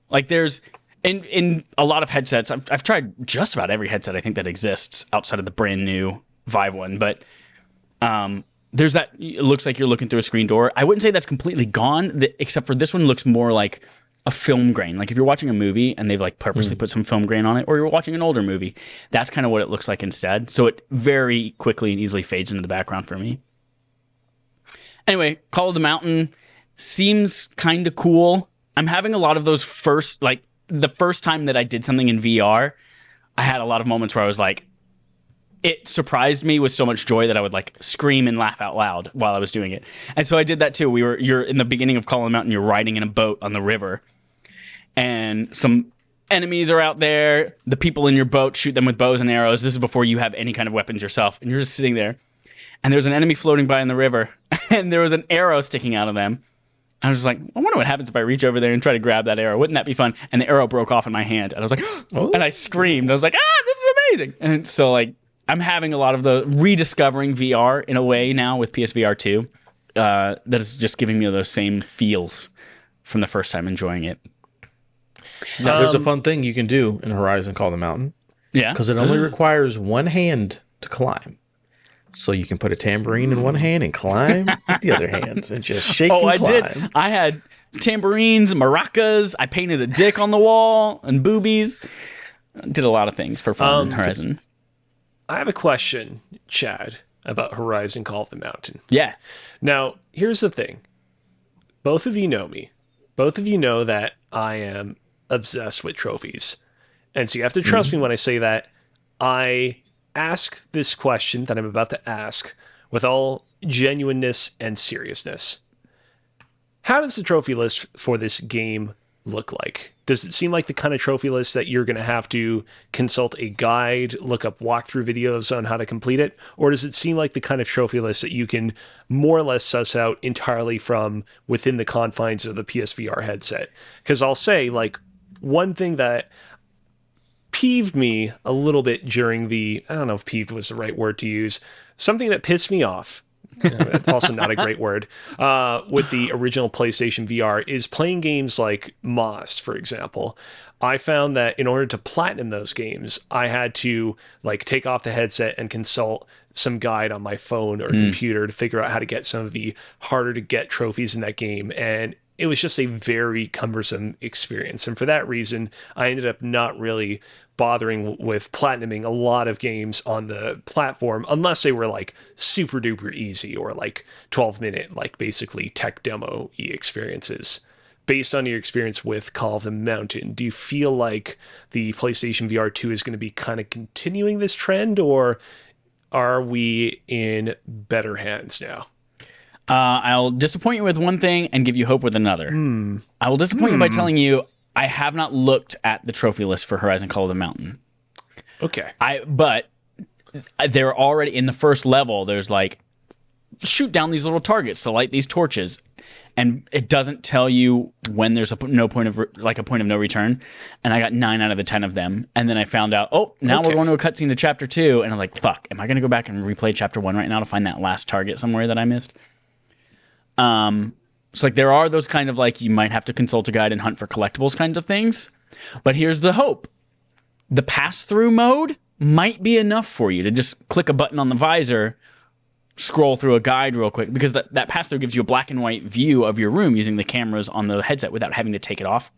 Like there's, in a lot of headsets, I've tried just about every headset I think that exists outside of the brand new Vive one, but there's that, it looks like you're looking through a screen door. I wouldn't say that's completely gone, except for this one looks more like a film grain. Like if you're watching a movie and they've like purposely put some film grain on it, or you're watching an older movie, that's kind of what it looks like instead. So it very quickly and easily fades into the background for me. Anyway, Call of the Mountain seems kind of cool. I'm having a lot of those the first time that I did something in VR, I had a lot of moments where I was like, it surprised me with so much joy that I would like scream and laugh out loud while I was doing it. And so I did that too. You're in the beginning of Call of the Mountain, you're riding in a boat on the river, and some enemies are out there. The people in your boat shoot them with bows and arrows. This is before you have any kind of weapons yourself. And you're just sitting there. And there's an enemy floating by in the river. And there was an arrow sticking out of them. I was just like, I wonder what happens if I reach over there and try to grab that arrow. Wouldn't that be fun? And the arrow broke off in my hand. And I was like, oh. And I screamed. I was like, this is amazing. And so like, I'm having a lot of the rediscovering VR in a way now with PSVR 2. That is just giving me those same feels from the first time enjoying it. Now, there's a fun thing you can do in Horizon Call of the Mountain. Yeah. Because it only requires one hand to climb. So you can put a tambourine in one hand and climb with the other hand and just shake and climb. I did. I had tambourines, maracas. I painted a dick on the wall and boobies. Did a lot of things for fun in Horizon. I have a question, Chad, about Horizon Call of the Mountain. Yeah. Now, here's the thing. Both of you know me. Both of you know that I am obsessed with trophies. And so you have to trust me when I say that. I ask this question that I'm about to ask with all genuineness and seriousness. How does the trophy list for this game look like? Does it seem like the kind of trophy list that you're going to have to consult a guide, look up walkthrough videos on how to complete it? Or does it seem like the kind of trophy list that you can more or less suss out entirely from within the confines of the PSVR headset? Because I'll say, like, one thing that peeved me a little bit during I don't know if peeved was the right word to use, something that pissed me off, also not a great word, with the original PlayStation VR is playing games like Moss, for example. I found that in order to platinum those games, I had to like take off the headset and consult some guide on my phone or computer to figure out how to get some of the harder to get trophies in that game. And it was just a very cumbersome experience. And for that reason, I ended up not really bothering with platinuming a lot of games on the platform unless they were like super duper easy or like 12-minute, like basically tech demo experiences. Based on your experience with Call of the Mountain, do you feel like the PlayStation VR 2 is going to be kind of continuing this trend, or are we in better hands now? I'll disappoint you with one thing and give you hope with another. I will disappoint you by telling you I have not looked at the trophy list for Horizon Call of the Mountain. Okay. But they're already in the first level. There's like, shoot down these little targets to light these torches, and it doesn't tell you when there's a point of no return. And I got 9 out of the 10 of them, and then I found out, we're going to a cutscene to chapter 2, and I'm like, fuck, am I going to go back and replay chapter 1 right now to find that last target somewhere that I missed? So like there are those kind of like you might have to consult a guide and hunt for collectibles kinds of things. But here's the hope. The pass-through mode might be enough for you to just click a button on the visor scroll through a guide real quick, because that pass-through gives you a black and white view of your room using the cameras on the headset without having to take it off.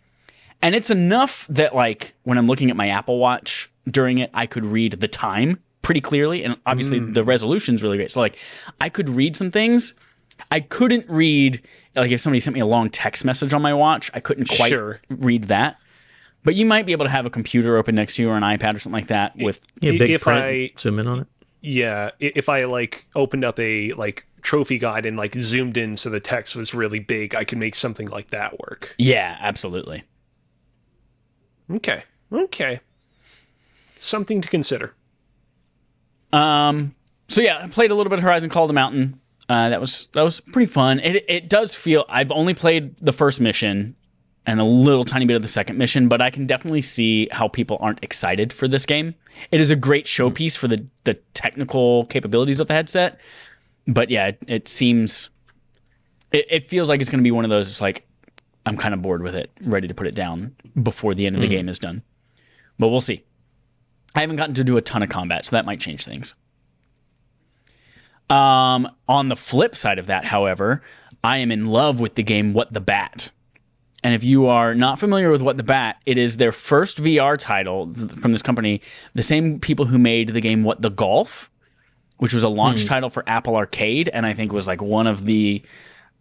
And it's enough that, like, when I'm looking at my Apple Watch during it, I could read the time pretty clearly. And obviously the resolution's really great. So, like, I could read some things. I couldn't read, like, if somebody sent me a long text message on my watch, I couldn't quite read that. But you might be able to have a computer open next to you or an iPad or something like that with big print. Zoom in on it. Yeah, if I, like, opened up a, like, trophy guide and, like, zoomed in so the text was really big, I could make something like that work. Yeah, absolutely. Okay. Something to consider. So yeah, I played a little bit of Horizon Call of the Mountain. That was pretty fun. It does feel, I've only played the first mission and a little tiny bit of the second mission, but I can definitely see how people aren't excited for this game. It is a great showpiece for the technical capabilities of the headset. But yeah, it seems, it feels like it's going to be one of those, it's like, I'm kind of bored with it, ready to put it down before the end of the game is done. But we'll see. I haven't gotten to do a ton of combat, so that might change things. On the flip side of that, however, I am in love with the game What the Bat. And if you are not familiar with What the Bat, it is their first VR title from this company, the same people who made the game What the Golf, which was a launch title for Apple Arcade, and I think was like one of the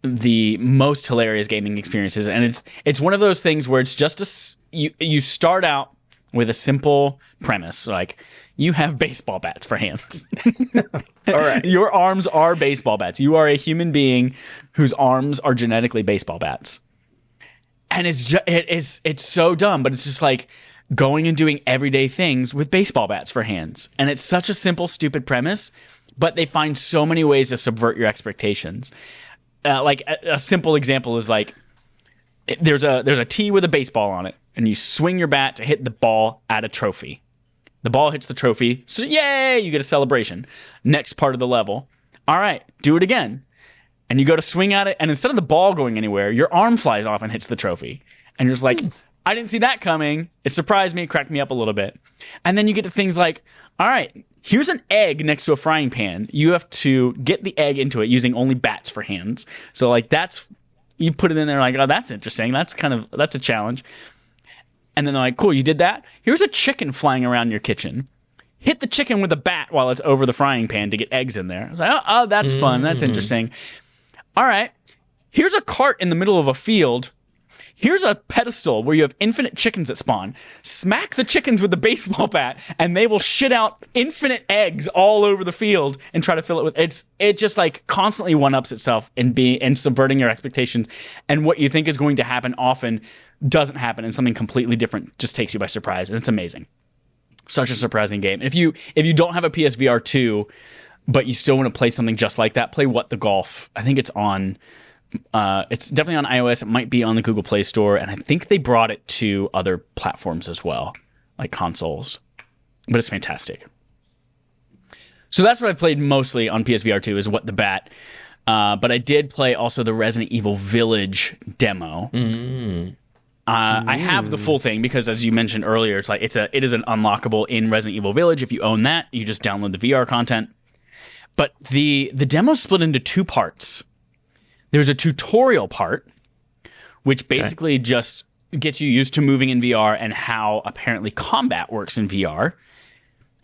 most hilarious gaming experiences. And it's one of those things where it's just you start out with a simple premise, like you have baseball bats for hands. All right. Your arms are baseball bats. You are a human being whose arms are genetically baseball bats. And it's so dumb, but it's just like going and doing everyday things with baseball bats for hands. And it's such a simple, stupid premise, but they find so many ways to subvert your expectations. Like a simple example is like there's a tee with a baseball on it, and you swing your bat to hit the ball at a trophy. The ball hits the trophy, so yay, you get a celebration. Next part of the level. All right, do it again. And you go to swing at it, and instead of the ball going anywhere, your arm flies off and hits the trophy. And you're just like, I didn't see that coming. It surprised me, it cracked me up a little bit. And then you get to things like, all right, here's an egg next to a frying pan. You have to get the egg into it using only bats for hands. So like you put it in there like, oh, that's interesting. That's a challenge. And then they're like, cool, you did that? Here's a chicken flying around your kitchen. Hit the chicken with a bat while it's over the frying pan to get eggs in there. I was like, oh, that's fun. That's interesting. All right, here's a cart in the middle of a field. Here's a pedestal where you have infinite chickens that spawn. Smack the chickens with the baseball bat, and they will shit out infinite eggs all over the field and try to fill it with. It just like constantly one-ups itself and subverting your expectations. And what you think is going to happen often doesn't happen, and something completely different just takes you by surprise. And it's amazing. Such a surprising game. If you don't have a PSVR 2, but you still want to play something just like that, play What the Golf. I think it's on. It's definitely on iOS. It might be on the Google Play Store, and I think they brought it to other platforms as well, like consoles. But it's fantastic. So that's what I've played mostly on PSVR 2 is What the Bat. But I did play also the Resident Evil Village demo. I have the full thing because, as you mentioned earlier, it is an unlockable in Resident Evil Village. If you own that, you just download the VR content. But the demo split into two parts. There's a tutorial part, which basically just gets you used to moving in VR and how apparently combat works in VR.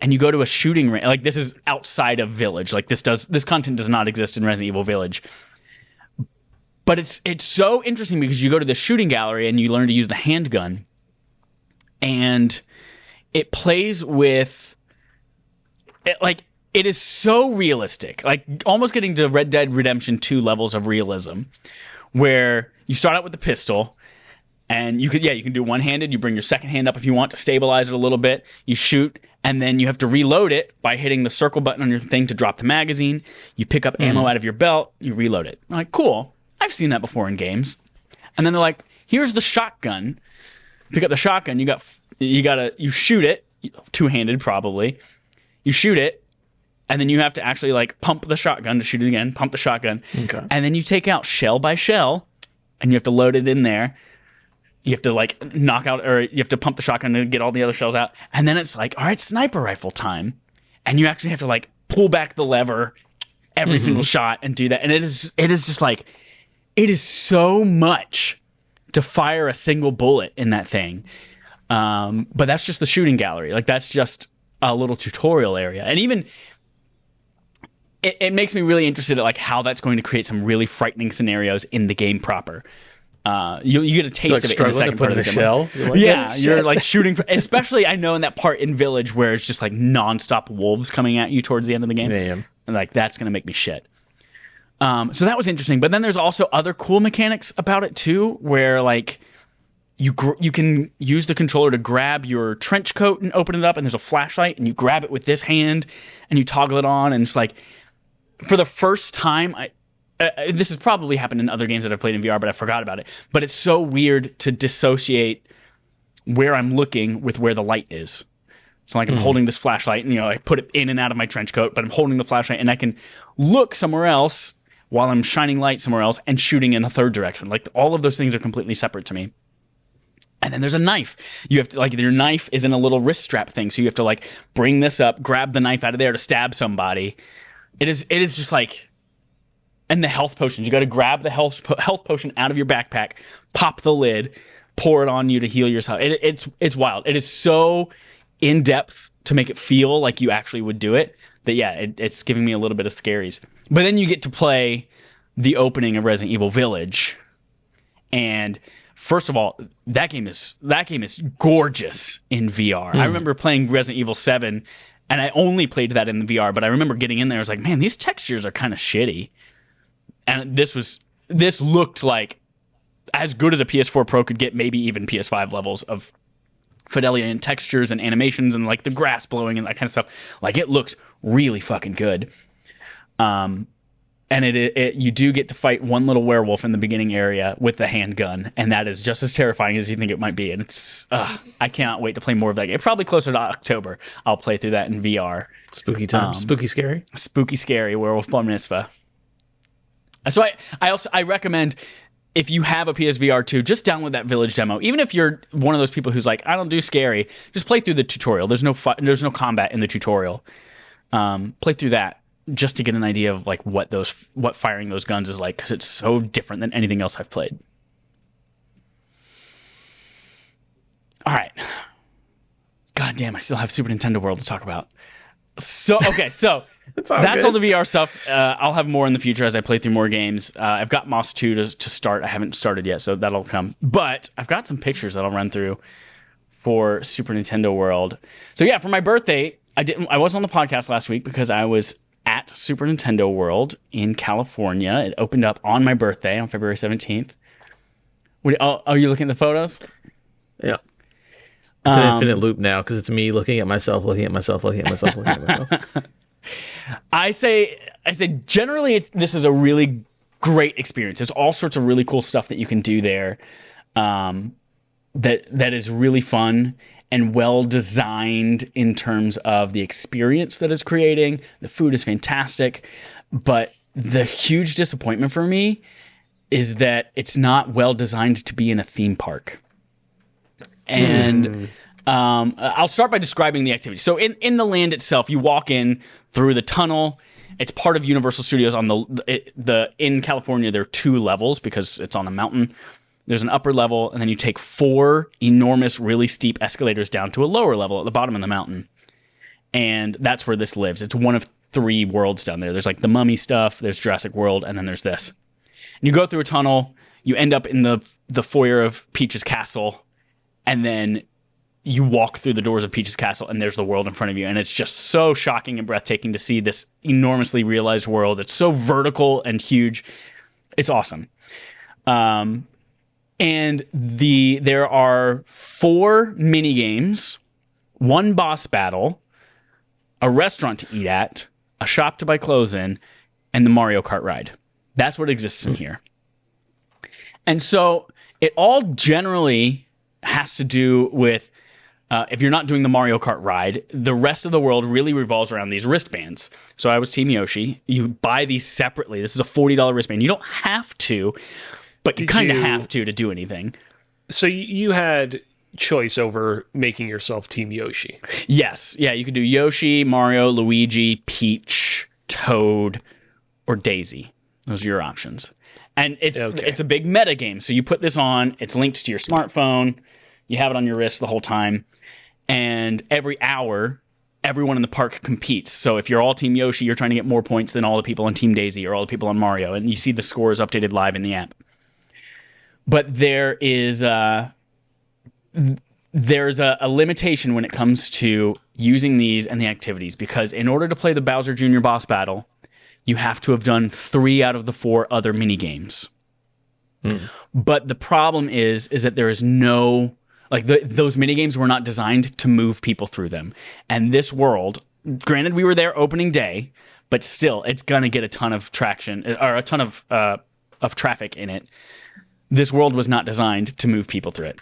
And you go to a shooting range. Like, this is outside of Village. Like, this content does not exist in Resident Evil Village. But it's so interesting because you go to the shooting gallery and you learn to use the handgun. And it plays with... It is so realistic, like almost getting to Red Dead Redemption 2 levels of realism, where you start out with the pistol, and you can do one-handed. You bring your second hand up if you want to stabilize it a little bit. You shoot, and then you have to reload it by hitting the circle button on your thing to drop the magazine. You pick up ammo out of your belt, you reload it. I'm like, cool, I've seen that before in games. And then they're like, here's the shotgun. Pick up the shotgun. You shoot it, two-handed probably. You shoot it. And then you have to actually like pump the shotgun to shoot it again, pump the shotgun. Okay. And then you take out shell by shell and you have to load it in there. You have to like knock out, or you have to pump the shotgun to get all the other shells out. And then it's like, all right, sniper rifle time. And you actually have to like pull back the lever every single shot and do that. And it is just like, it is so much to fire a single bullet in that thing. But that's just the shooting gallery. Like, that's just a little tutorial area. And even it makes me really interested in like how that's going to create some really frightening scenarios in the game proper. You get a taste of it in the second part of the demo. You're like shooting, especially I know in that part in Village where it's just like nonstop wolves coming at you towards the end of the game. Damn. And like that's gonna make me shit. So that was interesting. But then there's also other cool mechanics about it too, where like you can use the controller to grab your trench coat and open it up, and there's a flashlight, and you grab it with this hand and you toggle it on, and it's like for the first time this has probably happened in other games that I've played in VR, but I forgot about it. But it's so weird to dissociate where I'm looking with where the light is. So like I'm holding this flashlight and, I put it in and out of my trench coat, but I'm holding the flashlight and I can look somewhere else while I'm shining light somewhere else and shooting in a third direction. Like all of those things are completely separate to me. And then there's a knife. You have to like your knife is in a little wrist strap thing. So you have to like bring this up, grab the knife out of there to stab somebody. It is just like, and the health potions. You got to grab the health potion out of your backpack, pop the lid, pour it on you to heal yourself. It's wild. It is so in depth to make it feel like you actually would do it. That it's giving me a little bit of scaries. But then you get to play the opening of Resident Evil Village, and first of all, that game is gorgeous in VR. I remember playing Resident Evil 7. And I only played that in the VR, but I remember getting in there. I was like, man, these textures are kind of shitty. And this looked like as good as a PS4 Pro could get, maybe even PS5 levels of fidelity and textures and animations and like the grass blowing and that kind of stuff. Like it looks really fucking good. And you do get to fight one little werewolf in the beginning area with the handgun, and that is just as terrifying as you think it might be. And it's I cannot wait to play more of that game. Probably closer to October, I'll play through that in VR. Spooky time, spooky scary Werewolf Bar Mitzvah. So I recommend if you have a PSVR2, just download that Village demo. Even if you're one of those people who's like, I don't do scary, just play through the tutorial. There's no combat in the tutorial. Play through that. Just to get an idea of like what firing those guns is like, because it's so different than anything else I've played. All right. God damn, I still have Super Nintendo World to talk about. So that's all the VR stuff. I'll have more in the future as I play through more games. I've got Moss 2 to start. I haven't started yet, so that'll come. But I've got some pictures that I'll run through for Super Nintendo World. So yeah, for my birthday, I wasn't on the podcast last week because I was at Super Nintendo World in California. It opened up on my birthday on February 17th. Are you looking at the photos? Yeah. It's an infinite loop now because it's me looking at myself, looking at myself, looking at myself, looking at myself. I say generally this is a really great experience. There's all sorts of really cool stuff that you can do there that is really fun and well designed in terms of the experience that it's creating. The food is fantastic, but the huge disappointment for me is that it's not well designed to be in a theme park. And I'll start by describing the activity. So in the land itself, you walk in through the tunnel. It's part of Universal Studios. In California, there are 2 levels because it's on a mountain. There's an upper level, and then you take 4 enormous, really steep escalators down to a lower level at the bottom of the mountain. And that's where this lives. It's one of 3 worlds down there. There's like the Mummy stuff, there's Jurassic World, and then there's this. And you go through a tunnel, you end up in the foyer of Peach's castle, and then you walk through the doors of Peach's castle, and there's the world in front of you. And it's just so shocking and breathtaking to see this enormously realized world. It's so vertical and huge. It's awesome. And there are 4 mini games, 1 boss battle, a restaurant to eat at, a shop to buy clothes in, and the Mario Kart ride. That's what exists in here. And so it all generally has to do with, if you're not doing the Mario Kart ride, the rest of the world really revolves around these wristbands. So I was Team Yoshi. You buy these separately. This is a $40 wristband. You don't have to, but you kind of have to do anything. So you had choice over making yourself Team Yoshi. Yes. Yeah, you could do Yoshi, Mario, Luigi, Peach, Toad, or Daisy. Those are your options. And it's a big meta game. So you put this on, it's linked to your smartphone, you have it on your wrist the whole time, and every hour, everyone in the park competes. So if you're all Team Yoshi, you're trying to get more points than all the people on Team Daisy or all the people on Mario, and you see the scores updated live in the app. But there's a limitation when it comes to using these and the activities, because in order to play the Bowser Jr. boss battle, you have to have done 3 out of the 4 other mini games. But the problem is that there is no, like, those mini games were not designed to move people through them. And this world, granted, we were there opening day, but still, it's gonna get a ton of traction or a ton of traffic in it. This world was not designed to move people through it.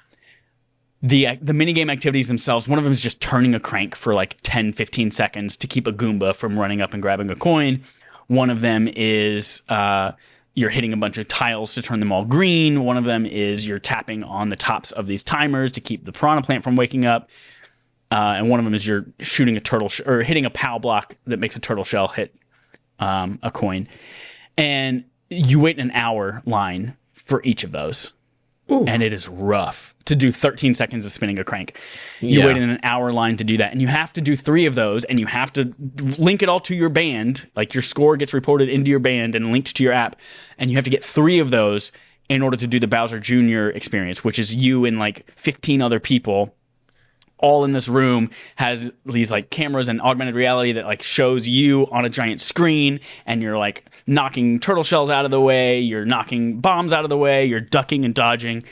The minigame activities themselves, one of them is just turning a crank for like 10, 15 seconds to keep a Goomba from running up and grabbing a coin. One of them is you're hitting a bunch of tiles to turn them all green. One of them is you're tapping on the tops of these timers to keep the piranha plant from waking up. And one of them is you're shooting a turtle or hitting a POW block that makes a turtle shell hit a coin. And you wait an hour line for each of those. Ooh. And it is rough to do 13 seconds of spinning a crank. You wait in an hour line to do that. And you have to do 3 of those, and you have to link it all to your band. Like, your score gets reported into your band and linked to your app. And you have to get 3 of those in order to do the Bowser Jr. experience, which is you and like 15 other people all in this room, has these like cameras and augmented reality that like shows you on a giant screen, and you're like knocking turtle shells out of the way, you're knocking bombs out of the way, you're ducking and dodging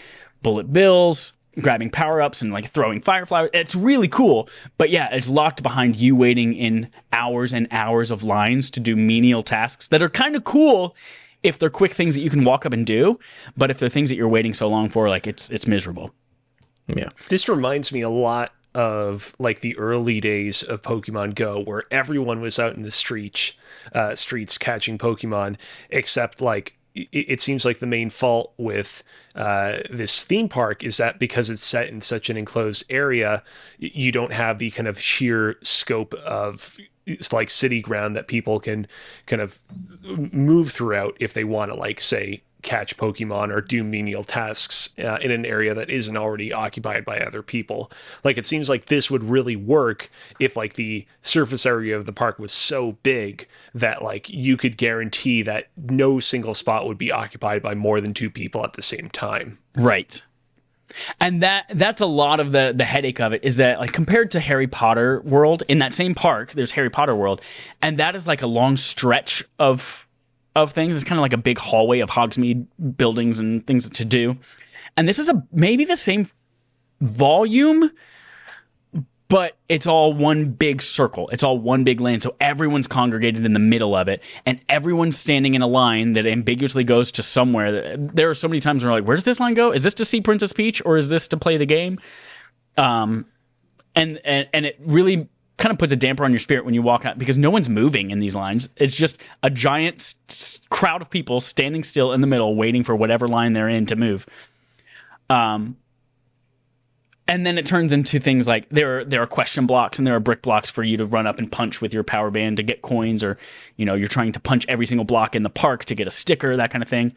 bullet bills, grabbing power-ups and like throwing fire flowers. It's really cool, but yeah, it's locked behind you waiting in hours and hours of lines to do menial tasks that are kind of cool if they're quick things that you can walk up and do, but if they're things that you're waiting so long for, like it's miserable. Yeah. This reminds me a lot of like the early days of Pokemon Go, where everyone was out in the streets catching Pokemon, except like it seems like the main fault with this theme park is that because it's set in such an enclosed area, you don't have the kind of sheer scope of it's like city ground that people can kind of move throughout if they want to, like, say, catch Pokemon or do menial tasks in an area that isn't already occupied by other people. Like, it seems like this would really work if like the surface area of the park was so big that like you could guarantee that no single spot would be occupied by more than 2 people at the same time. Right. And that's a lot of the headache of it, is that like compared to Harry Potter World, in that same park, there's Harry Potter World, and that is like a long stretch of things. It's kind of like a big hallway of Hogsmeade buildings and things to do. And this is maybe the same volume, but it's all one big circle. It's all one big lane. So everyone's congregated in the middle of it, and everyone's standing in a line that ambiguously goes to somewhere. There are so many times where we're like, where does this line go? Is this to see Princess Peach, or is this to play the game? And it really kind of puts a damper on your spirit when you walk out, because no one's moving in these lines. It's just a giant crowd of people standing still in the middle, waiting for whatever line they're in to move. And then it turns into things like there are question blocks and there are brick blocks for you to run up and punch with your power band to get coins, or, you know, you're trying to punch every single block in the park to get a sticker, that kind of thing.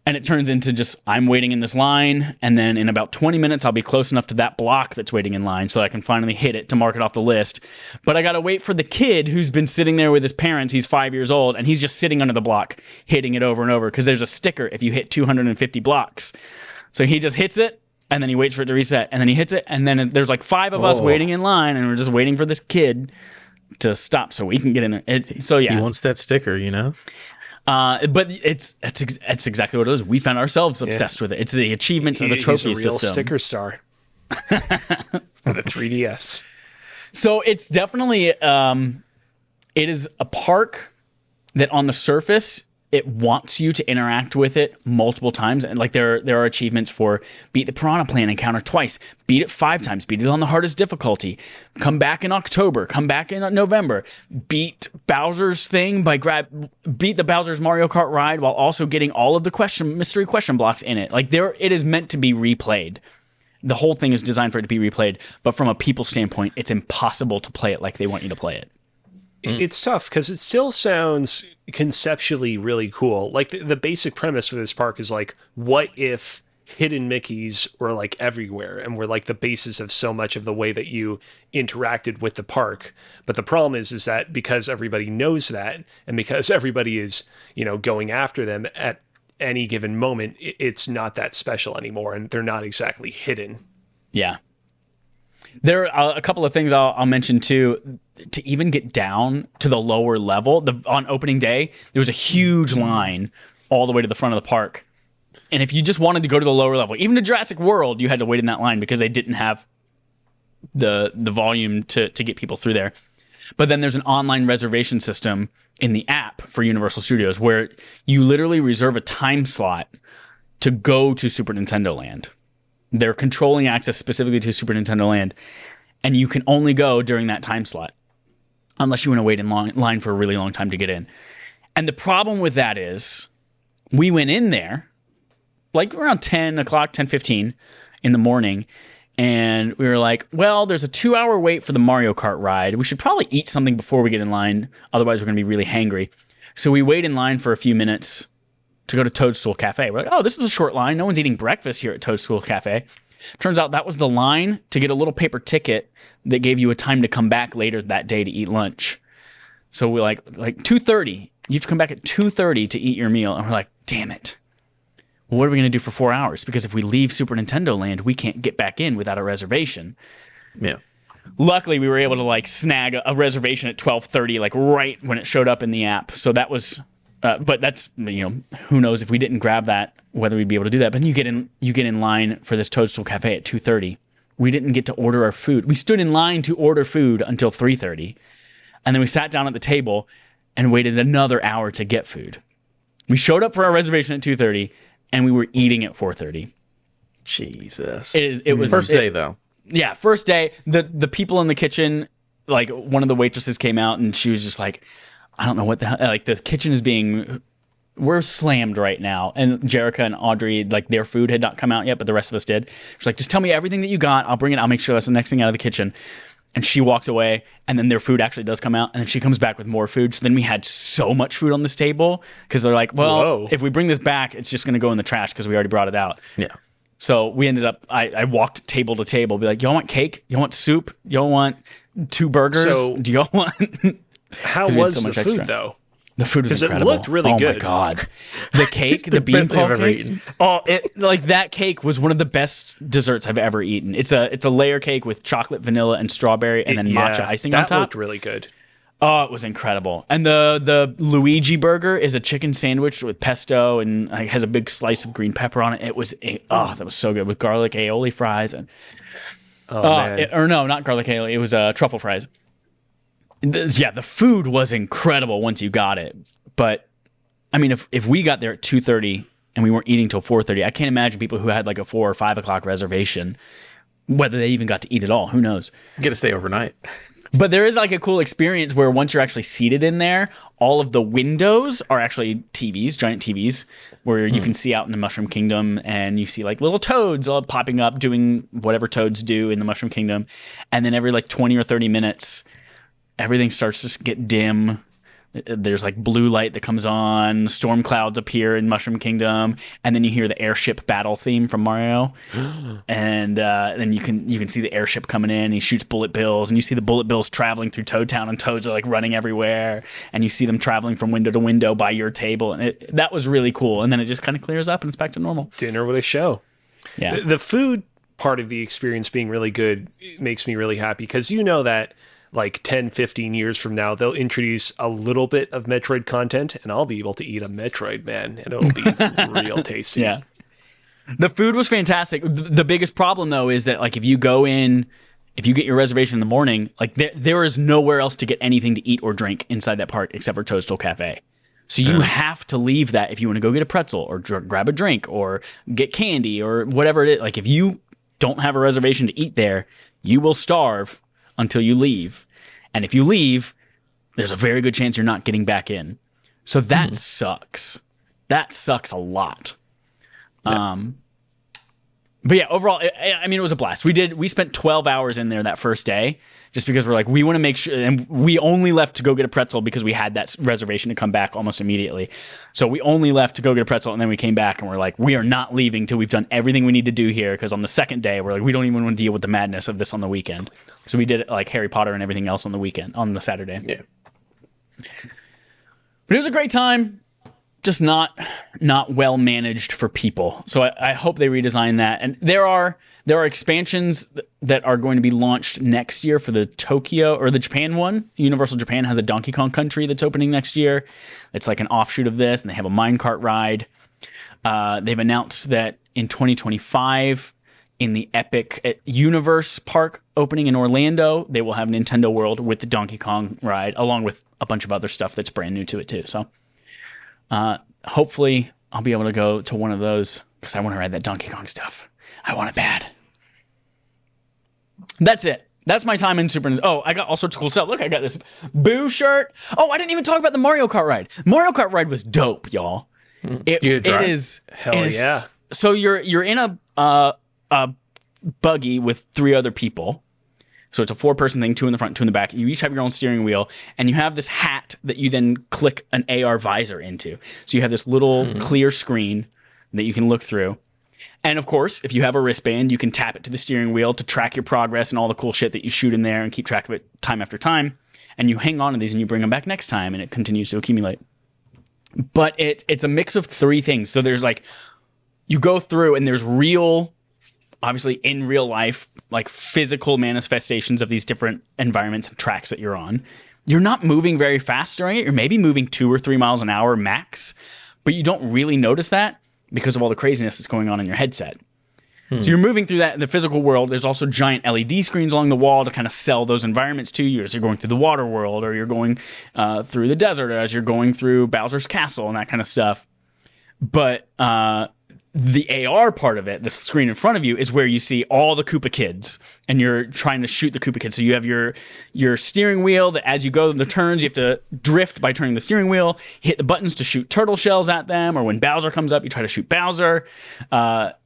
And it turns into just, I'm waiting in this line, and then in about 20 minutes, I'll be close enough to that block that's waiting in line so I can finally hit it to mark it off the list. But I got to wait for the kid who's been sitting there with his parents. He's 5 years old, and he's just sitting under the block, hitting it over and over, because there's a sticker if you hit 250 blocks. So he just hits it, and then he waits for it to reset, and then he hits it, and then there's like 5 of us waiting in line, and we're just waiting for this kid to stop so we can get in there. So yeah. He wants that sticker, you know? But it's exactly what it is. We found ourselves obsessed with it. It's the achievements of the trophy He's a real system. sticker star for the 3DS. So it's definitely it is a park that on the surface it wants you to interact with it multiple times, and like there are achievements for beat the piranha plant encounter twice, beat it 5 times, beat it on the hardest difficulty, come back in October, come back in November, beat Bowser's thing by beat the Bowser's Mario Kart ride while also getting all of the mystery question blocks in it. Like it is meant to be replayed. The whole thing is designed for it to be replayed, but from a people standpoint, it's impossible to play it like they want you to play it. It's tough because it still sounds conceptually really cool. Like the basic premise for this park is like, what if hidden Mickeys were like everywhere and were like the basis of so much of the way that you interacted with the park? But the problem is that because everybody knows that, and because everybody is, going after them at any given moment, it's not that special anymore, and they're not exactly hidden. Yeah. There are a couple of things I'll mention too. To even get down to the lower level, on opening day, there was a huge line all the way to the front of the park. And if you just wanted to go to the lower level, even to Jurassic World, you had to wait in that line because they didn't have the volume to get people through there. But then there's an online reservation system in the app for Universal Studios where you literally reserve a time slot to go to Super Nintendo Land. They're controlling access specifically to Super Nintendo Land, and you can only go during that time slot unless you want to wait in line for a really long time to get in. And the problem with that is we went in there like around 10 o'clock, 10:15 in the morning, and we were like, well, there's a 2-hour wait for the Mario Kart ride. We should probably eat something before we get in line. Otherwise, we're going to be really hangry. So we wait in line for a few minutes to go to Toadstool Cafe. We're like, oh, this is a short line. No one's eating breakfast here at Toadstool Cafe. Turns out that was the line to get a little paper ticket that gave you a time to come back later that day to eat lunch. So we're like 2:30. You have to come back at 2:30 to eat your meal. And we're like, damn it. Well, what are we going to do for 4 hours? Because if we leave Super Nintendo Land, we can't get back in without a reservation. Yeah. Luckily, we were able to snag a reservation at 12:30, right when it showed up in the app. So that was, but that's, who knows if we didn't grab that, whether we'd be able to do that. But then you get in line for this Toadstool Cafe at 2:30. We didn't get to order our food. We stood in line to order food until 3:30. And then we sat down at the table and waited another hour to get food. We showed up for our reservation at 2:30, and we were eating at 4:30. Jesus. It was first day though. Yeah, first day. The people in the kitchen, one of the waitresses came out and she was just like, I don't know what the hell. The kitchen is we're slammed right now. And Jerica and Audrey, their food had not come out yet, but the rest of us did. She's like, just tell me everything that you got. I'll bring it. I'll make sure that's the next thing out of the kitchen. And she walks away, and then their food actually does come out, and then she comes back with more food. So then we had so much food on this table because they're like, well, Whoa. If we bring this back, it's just going to go in the trash because we already brought it out. Yeah. So we ended up, I walked table to table, be like, y'all want cake? Y'all want soup? Y'all want 2 burgers? So, do y'all want... How was the food, though? The food was incredible. It looked really good. Oh my God. The cake, the beanpole cake. Eaten. Oh, that cake was one of the best desserts I've ever eaten. It's a layer cake with chocolate, vanilla, and strawberry, and then matcha icing on top. That looked really good. Oh, it was incredible. And the Luigi burger is a chicken sandwich with pesto and has a big slice of green pepper on it. It was that was so good with garlic aioli fries and not garlic aioli. It was truffle fries. The food was incredible once you got it. But I mean, if we got there at 2:30 and we weren't eating till 4:30, I can't imagine people who had a 4 or 5 o'clock reservation, whether they even got to eat at all. Who knows? You get to stay overnight. But there is a cool experience where once you're actually seated in there, all of the windows are actually TVs, giant TVs, where you can see out in the Mushroom Kingdom, and you see little toads all popping up doing whatever toads do in the Mushroom Kingdom. And then every 20 or 30 minutes, everything starts to get dim. There's blue light that comes on, storm clouds appear in Mushroom Kingdom, and then you hear the airship battle theme from Mario, and then you can see the airship coming in. He shoots bullet bills, and you see the bullet bills traveling through Toad Town, and toads are running everywhere, and you see them traveling from window to window by your table, and that was really cool. And then it just kind of clears up and it's back to normal. Dinner with a show. Yeah, the food part of the experience being really good makes me really happy because that 10, 15 years from now, they'll introduce a little bit of Metroid content and I'll be able to eat a Metroid, man. And it'll be real tasty. Yeah. The food was fantastic. The biggest problem, though, is that if you go in, if you get your reservation in the morning, there is nowhere else to get anything to eat or drink inside that park except for Toadstool Cafe. So you have to leave that if you want to go get a pretzel or grab a drink or get candy or whatever it is. If you don't have a reservation to eat there, you will starve until you leave. And if you leave, there's a very good chance you're not getting back in. So that sucks. That sucks a lot. Yeah. But yeah, overall, I mean, it was a blast. We spent 12 hours in there that first day just because we're like, we want to make sure, and we only left to go get a pretzel because we had that reservation to come back almost immediately. So we only left to go get a pretzel, and then we came back and we're like, we are not leaving till we've done everything we need to do here, because on the second day, we're like, we don't even want to deal with the madness of this on the weekend. So we did like Harry Potter and everything else on the weekend, on the Saturday. Yeah. But it was a great time. Just not well managed for people. So I hope they redesign that. And there are expansions that are going to be launched next year for the Tokyo or the Japan one. Universal Japan has a Donkey Kong Country that's opening next year. It's like an offshoot of this, and they have a minecart ride. They've announced that in 2025, in the Epic Universe Park opening in Orlando, they will have Nintendo World with the Donkey Kong ride, along with a bunch of other stuff that's brand new to it too. So hopefully I'll be able to go to one of those because I want to ride that Donkey Kong stuff. I want it bad. That's it. That's my time in Super Nintendo. Oh, I got all sorts of cool stuff. Look, I got this Boo shirt. Oh, I didn't even talk about the Mario Kart ride. Mario Kart ride was dope, y'all. It is. Hell yeah. So you're in a buggy with 3 other people. So it's a 4-person thing, 2 in the front, 2 in the back. You each have your own steering wheel, and you have this hat that you then click an AR visor into. So you have this little clear screen that you can look through. And of course, if you have a wristband, you can tap it to the steering wheel to track your progress and all the cool shit that you shoot in there and keep track of it time after time. And you hang on to these and you bring them back next time, and it continues to accumulate. But it's a mix of 3 things. So there's like, you go through and there's real, obviously in real life, like physical manifestations of these different environments and tracks that you're on. You're not moving very fast during it. You're maybe moving 2 or 3 miles an hour max, but you don't really notice that because of all the craziness that's going on in your headset. So you're moving through that in the physical world. There's also giant LED screens along the wall to kind of sell those environments to you as you're going through the water world, or you're going through the desert, or as you're going through Bowser's Castle and that kind of stuff. But the AR part of it, the screen in front of you, is where you see all the Koopa kids, and you're trying to shoot the Koopa kids. So you have your steering wheel that as you go the turns, you have to drift by turning the steering wheel, hit the buttons to shoot turtle shells at them, or when Bowser comes up, you try to shoot Bowser.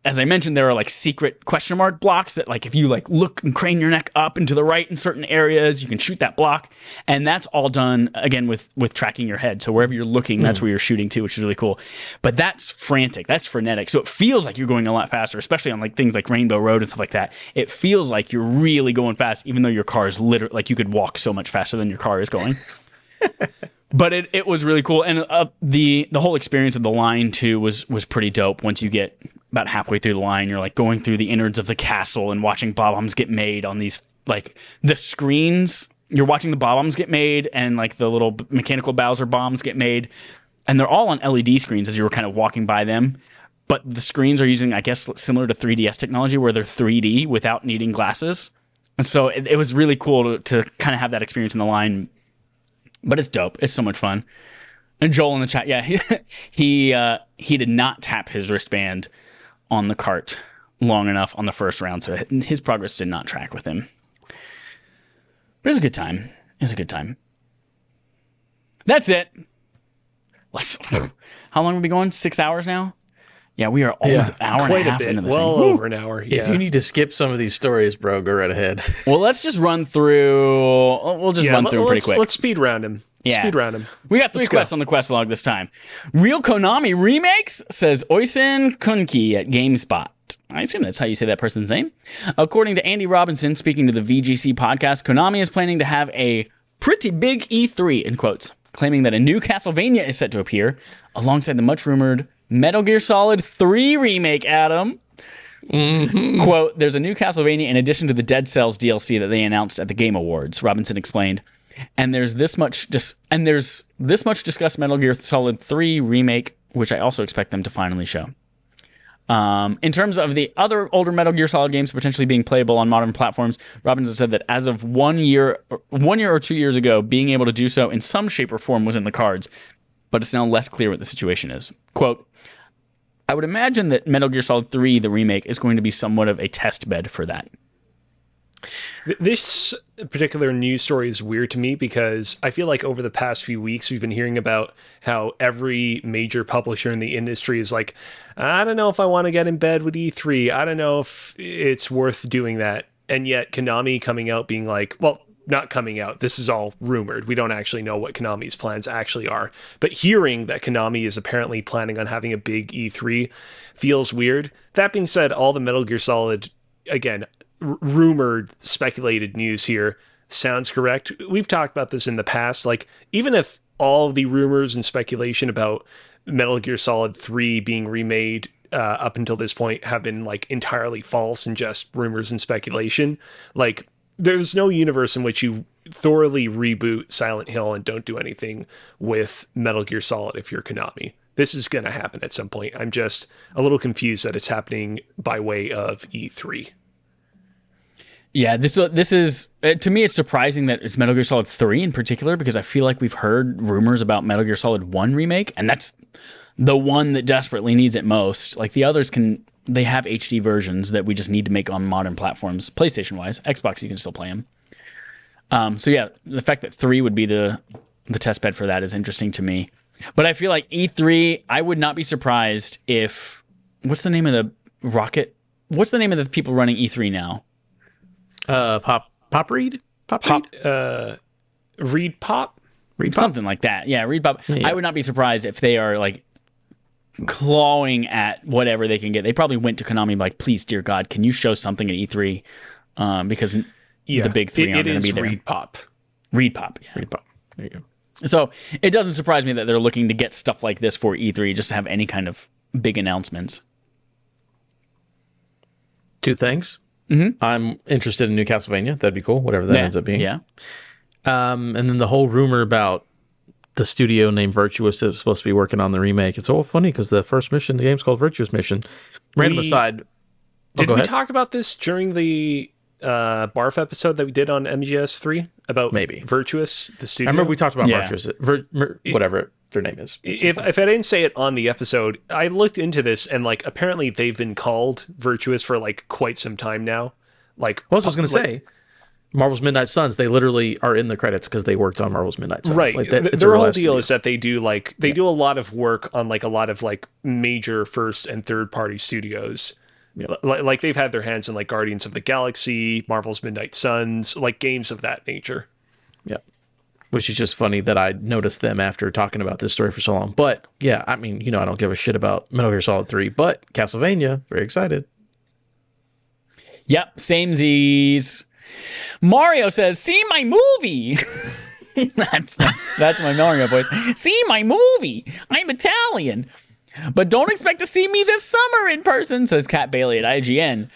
As I mentioned, there are like secret question mark blocks that, like, if you like look and crane your neck up and to the right in certain areas, you can shoot that block. And that's all done again with tracking your head. So wherever you're looking, that's where you're shooting to, which is really cool. But that's frantic. That's frenetic. So it feels like you're going a lot faster, especially on like things like Rainbow Road and stuff like that. It feels like you're really going fast, even though your car is literally, like, you could walk so much faster than your car is going. But it was really cool. And the whole experience of the line too was pretty dope. Once you get about halfway through the line, you're like going through the innards of the castle and watching bob-ombs get made on these, like, the screens. You're watching the bob-ombs get made and like the little mechanical Bowser bombs get made. And they're all on LED screens as you were kind of walking by them. But the screens are using, I guess, similar to 3DS technology where they're 3D without needing glasses. And so it was really cool to kind of have that experience in the line. But it's dope. It's so much fun. And Joel in the chat, yeah, he did not tap his wristband on the cart long enough on the first round, so his progress did not track with him. But it was a good time. It was a good time. That's it. How long have we been going? 6 hours now? Yeah, we are almost an hour and a half into this thing. Well over an hour. Yeah. If you need to skip some of these stories, bro, go right ahead. Well, let's just run through. We'll just run through them pretty quick. Let's speed round him. Yeah. Speed round him. We got 3 quests on the quest log this time. Real Konami Remakes, says Oisin Kunki at GameSpot. I assume that's how you say that person's name. According to Andy Robinson, speaking to the VGC podcast, Konami is planning to have a pretty big E3, in quotes, claiming that a new Castlevania is set to appear alongside the much-rumored Metal Gear Solid 3 remake, Adam. Mm-hmm. Quote, there's a new Castlevania in addition to the Dead Cells DLC that they announced at the Game Awards, Robinson explained. And there's this much discussed Metal Gear Solid 3 remake, which I also expect them to finally show. In terms of the other older Metal Gear Solid games potentially being playable on modern platforms, Robinson said that as of 1 year or 2 years ago, being able to do so in some shape or form was in the cards, but it's now less clear what the situation is. Quote, I would imagine that Metal Gear Solid 3, the remake, is going to be somewhat of a test bed for that. This particular news story is weird to me because I feel like over the past few weeks, we've been hearing about how every major publisher in the industry is like, I don't know if I want to get in bed with E3. I don't know if it's worth doing that. And yet Konami coming out being like, well, not coming out. This is all rumored. We don't actually know what Konami's plans actually are. But hearing that Konami is apparently planning on having a big E3 feels weird. That being said, all the Metal Gear Solid, again, rumored, speculated news here sounds correct. We've talked about this in the past. Like, even if all of the rumors and speculation about Metal Gear Solid 3 being remade up until this point have been like entirely false and just rumors and speculation, like, there's no universe in which you thoroughly reboot Silent Hill and don't do anything with Metal Gear Solid if you're Konami. This is going to happen at some point. I'm just a little confused that it's happening by way of E3. Yeah, this is to me, it's surprising that it's Metal Gear Solid 3 in particular, because I feel like we've heard rumors about Metal Gear Solid 1 remake, and that's the one that desperately needs it most. Like, the others they have HD versions that we just need to make on modern platforms, PlayStation wise. Xbox, you can still play them. So yeah, the fact that 3 would be the test bed for that is interesting to me. But I feel like E3, I would not be surprised if, what's the name of the people running E3 now? Pop Read? Reed Pop? Something like that. Yeah, Reed Pop. Yeah. I would not be surprised if they are like clawing at whatever they can get. They probably went to Konami like, please, dear God, can you show something at E3? Because the big three aren't going to be there. Reed Pop. Reed Pop, yeah. Reed Pop. There you go. So it doesn't surprise me that they're looking to get stuff like this for E3 just to have any kind of big announcements. Two things. Mm-hmm. I'm interested in new Castlevania. That'd be cool, whatever that ends up being. Yeah. And then the whole rumor about the studio named Virtuous is supposed to be working on the remake. It's all funny because the first mission, the game's called Virtuous Mission. Random aside. Did we talk about this during the Barf episode that we did on MGS3 about Virtuous, the studio? I remember we talked about Virtuous, whatever their name is. If I didn't say it on the episode, I looked into this and like apparently they've been called Virtuous for like quite some time now. Like, well, I was going to say, Marvel's Midnight Suns, they literally are in the credits because they worked on Marvel's Midnight Suns. Right. Like their whole deal is that they do like do a lot of work on like a lot of like major first and third party studios. Yeah. Like they've had their hands in like Guardians of the Galaxy, Marvel's Midnight Suns, like games of that nature. Yeah. Which is just funny that I noticed them after talking about this story for so long. But yeah, I mean, I don't give a shit about Metal Gear Solid 3, but Castlevania, very excited. Yep, samesies. Mario says, "See my movie." that's my Mario voice. See my movie. I'm Italian. But don't expect to see me this summer in person, says Kat Bailey at IGN.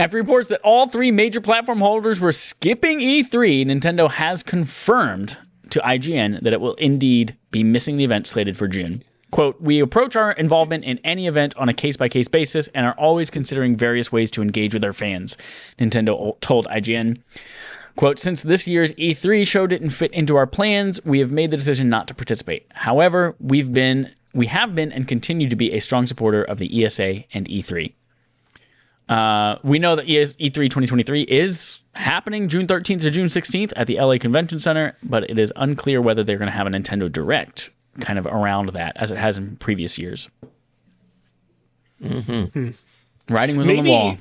After reports that all three major platform holders were skipping E3, Nintendo has confirmed to IGN that it will indeed be missing the event slated for June. Quote, "We approach our involvement in any event on a case-by-case basis and are always considering various ways to engage with our fans," Nintendo told IGN. Quote, "Since this year's E3 show didn't fit into our plans, we have made the decision not to participate. However, we have been and continue to be a strong supporter of the ESA and E3. We know that E3 2023 is happening June 13th to June 16th at the LA Convention Center, but it is unclear whether they're going to have a Nintendo Direct kind of around that, as it has in previous years." Mm-hmm. Writing was on the wall.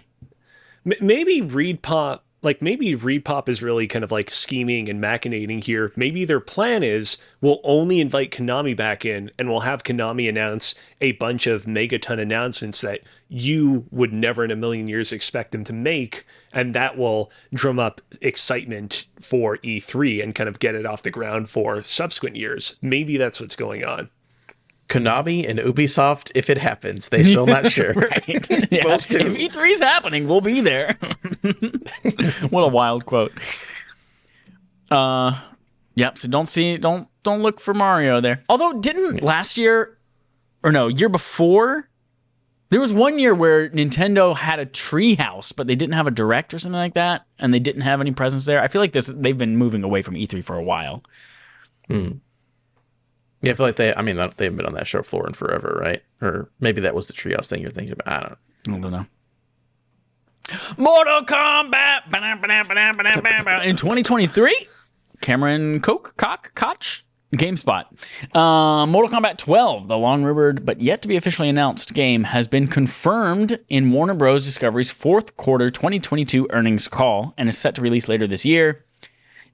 Maybe Reed Pop is really kind of like scheming and machinating here. Maybe their plan is we'll only invite Konami back in and we'll have Konami announce a bunch of megaton announcements that you would never in a million years expect them to make. And that will drum up excitement for E3 and kind of get it off the ground for subsequent years. Maybe that's what's going on. Konami and Ubisoft, if it happens, they still not sure. Right. Yeah. If E3 is happening, we'll be there. What a wild quote. Yep. So don't look for Mario there. Although didn't last year, or no, year before, there was one year where Nintendo had a treehouse, but they didn't have a Direct or something like that, and they didn't have any presence there. I feel like they've been moving away from E3 for a while. Hmm. Yeah, I feel like they've been on that show floor in forever, right? Or maybe that was the treehouse thing you're thinking about. I don't know. Mortal Kombat in 2023. Cameron Koch, GameSpot. Mortal Kombat 12, the long-rumored but yet to be officially announced game, has been confirmed in Warner Bros. Discovery's fourth quarter 2022 earnings call and is set to release later this year.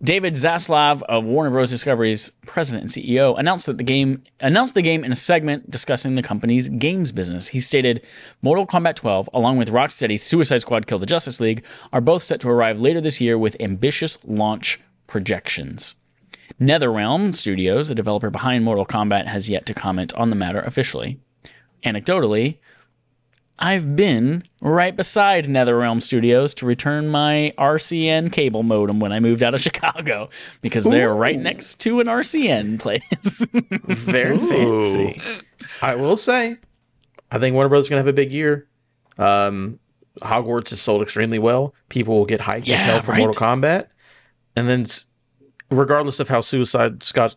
David Zaslav of Warner Bros. Discovery's president and CEO announced the game in a segment discussing the company's games business. He stated, Mortal Kombat 12, along with Rocksteady's Suicide Squad Kill the Justice League, are both set to arrive later this year with ambitious launch projections. NetherRealm Studios, the developer behind Mortal Kombat, has yet to comment on the matter officially. Anecdotally, I've been right beside NetherRealm Studios to return my RCN cable modem when I moved out of Chicago, because they're right next to an RCN place. Very fancy. I will say, I think Warner Bros. Is going to have a big year. Hogwarts has sold extremely well. People will get hyped as hell for Mortal Kombat. And then, regardless of how Suicide Scott,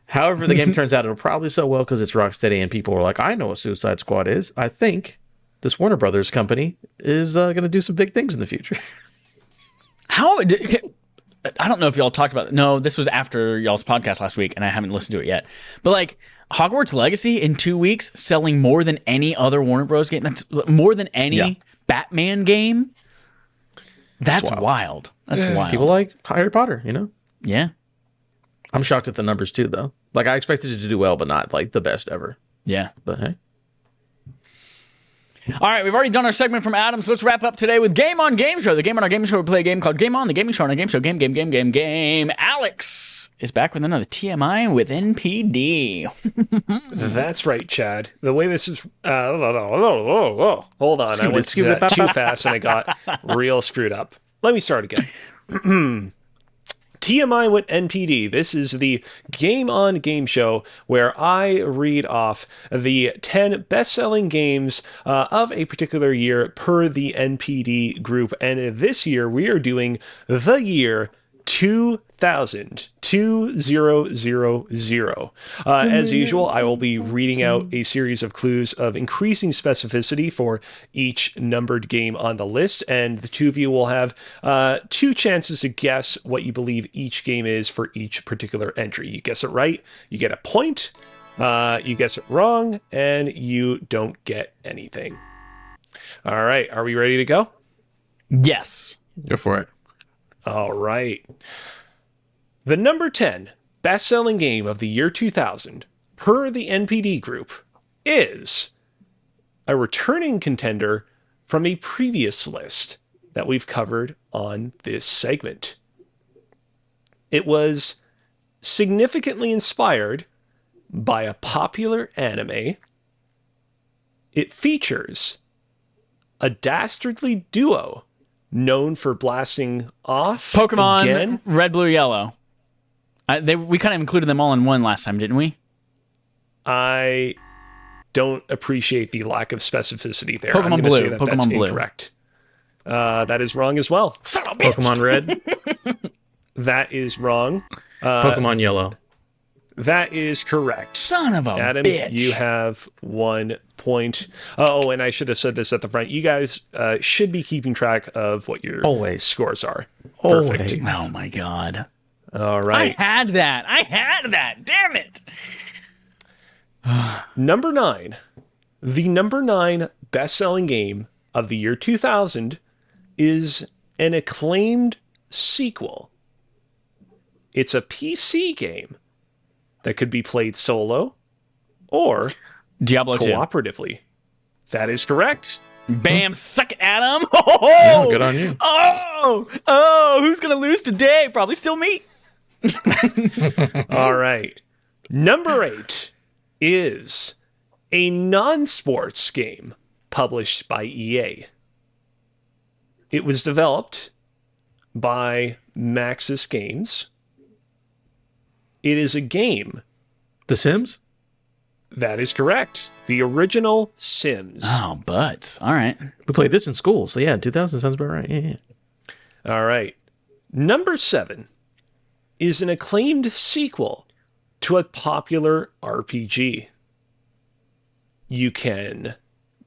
however the game turns out, it'll probably sell well because it's Rocksteady and people are like, I know what Suicide Squad is. I think this Warner Brothers company is going to do some big things in the future. I don't know if y'all talked about it. No, this was after y'all's podcast last week, and I haven't listened to it yet. But like Hogwarts Legacy in 2 weeks selling more than any other Warner Bros. Game. That's more than any Batman game. That's wild. That's wild. People like Harry Potter, you know? Yeah. I'm shocked at the numbers too, though. Like, I expected it to do well, but not like the best ever. Yeah. But hey. All right, we've already done our segment from Adam, so let's wrap up today with Game On Game Show. The Game On Our Game Show, we play a game called Game On, the gaming show on our game show. Game. Alex is back with another TMI with NPD. That's right, Chad. The way this is... hold on. I went too fast and I got real screwed up. Let me start again. TMI with NPD. This is the Game On Game Show where I read off the 10 best-selling games of a particular year per the NPD group. And this year we are doing the year 2000. 2000. As usual, I will be reading out a series of clues of increasing specificity for each numbered game on the list, and the two of you will have 2 chances to guess what you believe each game is for each particular entry. You guess it right, you get a point. You guess it wrong, and you don't get anything. All right, are we ready to go? Yes. Go for it. All right. The number 10 best-selling game of the year 2000, per the NPD group, is a returning contender from a previous list that we've covered on this segment. It was significantly inspired by a popular anime. It features a dastardly duo known for blasting off Pokemon again. Red, Blue, Yellow. We kind of included them all in one last time, didn't we? I don't appreciate the lack of specificity there. Pokemon I'm going to Blue. say that Pokemon that's Blue. incorrect. That is wrong as well. Son of a bitch. Pokemon Red. That is wrong. Pokemon Yellow. That is correct. Son of a Adam, bitch. you have 1 point. Oh, and I should have said this at the front. You guys should be keeping track of what your scores are. Perfect. Always. Oh my god. All right. I had that. Damn it. Number 9. The number 9 best-selling game of the year 2000 is an acclaimed sequel. It's a PC game that could be played solo or Diablo 2. cooperatively. That is correct. Bam, suck it, Adam. Yeah, good on you. Oh, who's going to lose today? Probably still me. All right. Number 8 is a non-sports game published by EA. It was developed by Maxis Games. It is a game. The Sims? That is correct. The original Sims. Oh, butts. All right. We played this in school, so yeah, 2000 sounds about right. Yeah. All right. Number 7 is an acclaimed sequel to a popular RPG. You can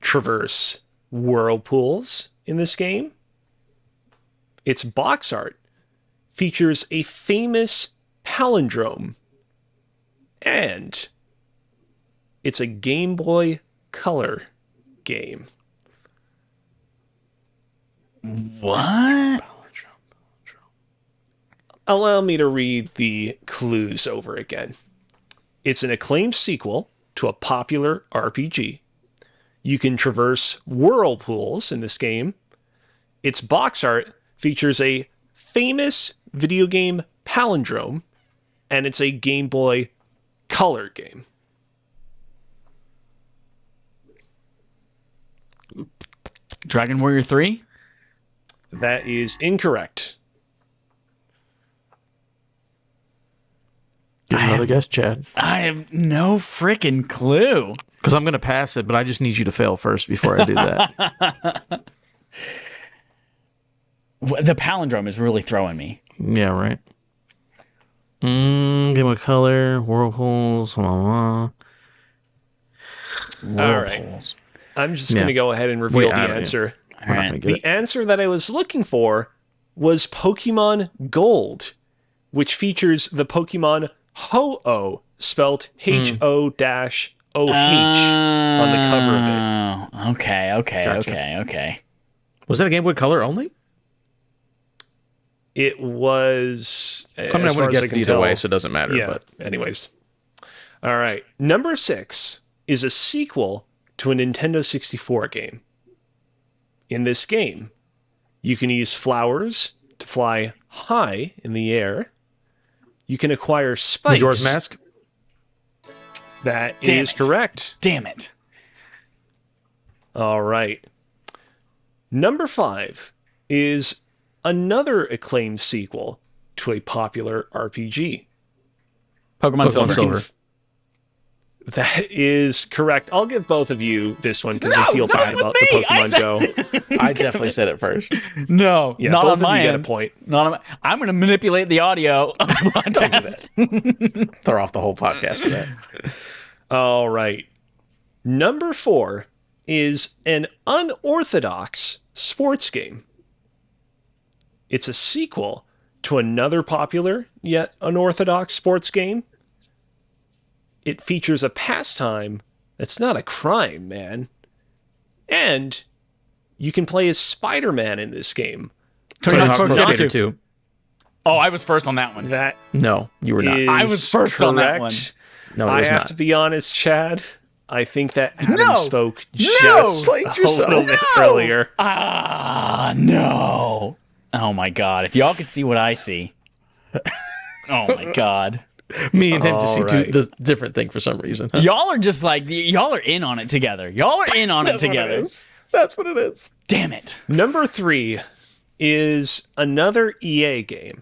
traverse whirlpools in this game. Its box art features a famous palindrome. And it's a Game Boy Color game. What? Allow me to read the clues over again. It's an acclaimed sequel to a popular RPG. You can traverse whirlpools in this game. Its box art features a famous video game palindrome, and it's a Game Boy Color game. Dragon Warrior 3? That is incorrect. Get another guess, Chad. I have no freaking clue. Because I'm going to pass it, but I just need you to fail first before I do that. The palindrome is really throwing me. Yeah, right. Game of Color, whirlpools, blah, blah. All right. I'm just going to go ahead and reveal the answer. All right. The answer that I was looking for was Pokemon Gold, which features the Pokemon Ho-Oh, spelled Ho-OH on the cover of it. Oh, okay. Gotcha. Was that a Game Boy Color only? It was. I mean, I would have guessed it either way, so it doesn't matter. Yeah. But Anyways. All right. Number 6 is a sequel to a Nintendo 64 game. In this game, you can use flowers to fly high in the air. You can acquire spikes. Majora's Mask? That is correct. Damn it. All right. Number 5 is another acclaimed sequel to a popular RPG. Pokemon Silver. That is correct. I'll give both of you this one because I feel bad about the Pokemon Go. I definitely said it first. No, Yeah, not both on of my you get end. a point. Not on my, I'm going to manipulate the audio of the podcast. Throw off the whole podcast for that. All right. Number 4 is an unorthodox sports game. It's a sequel to another popular yet unorthodox sports game. It features a pastime that's not a crime, man. And you can play as Spider-Man in this game. Tony Hawk's Pro Skater Skater 2. 2. Oh, I was first on that one. That No, you were not. is I was first on that one. correct. No, it I was have not. to be honest, Chad. I think that Adam No! spoke No! just Played a yourself. little bit earlier. No. Oh my God. If y'all could see what I see. Oh my God. Me and him to see All two right. the different thing for some reason. Huh? Y'all are just like, y'all are in on it together. Y'all are in on it together. That's what it is. Damn it. Number 3 is another EA game.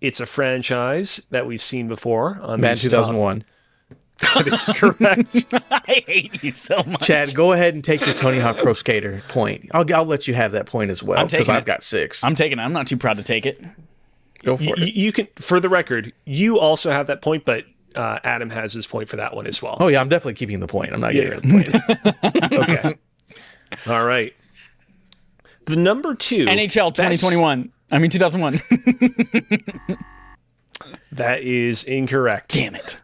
It's a franchise that we've seen before on Man, these 2001. That is correct. I hate you so much. Chad, go ahead and take your Tony Hawk Pro Skater point. I'll let you have that point as well I'm because taking I've it. got 6. I'm taking it. I'm not too proud to take it. Go for it. You can, for the record, you also have that point, but Adam has his point for that one as well. Oh yeah, I'm definitely keeping the point. I'm not getting rid of the point. Okay. All right. The number 2 NHL 2021. I mean 2001. That is incorrect. Damn it.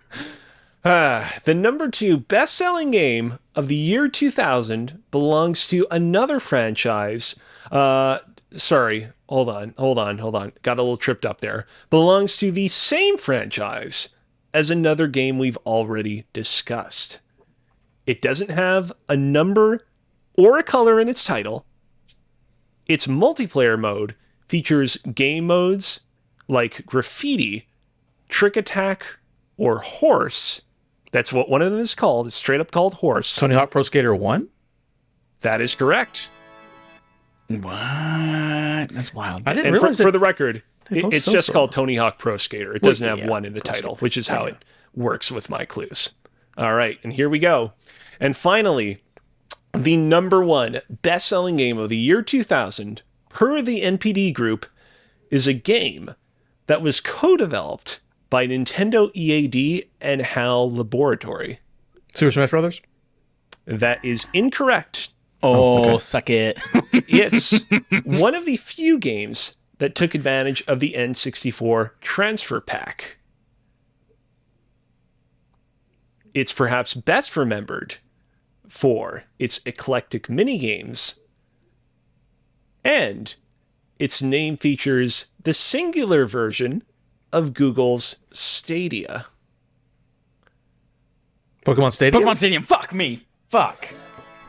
The number 2 best-selling game of the year 2000 belongs to another franchise. Sorry, hold on. Got a little tripped up there. Belongs to the same franchise as another game we've already discussed. It doesn't have a number or a color in its title. Its multiplayer mode features game modes like Graffiti, Trick Attack, or Horse. That's what one of them is called. It's straight up called Horse. Tony Hawk Pro Skater 1? That is correct. What? That's wild. I didn't And realize for the record, both it's so just so. called Tony Hawk Pro Skater. It Well, doesn't have yeah, one in the Pro title, Skater. which is how it works with my clues. All right, and here we go. And finally, the number 1 best-selling game of the year 2000, per the NPD Group, is a game that was co-developed by Nintendo EAD and HAL Laboratory. Super Smash Brothers? That is incorrect. Oh, suck it. It's one of the few games that took advantage of the N64 transfer pack. It's perhaps best remembered for its eclectic minigames, and its name features the singular version of Google's Stadia. Pokemon Stadium? Pokemon Stadium. Fuck me. Fuck.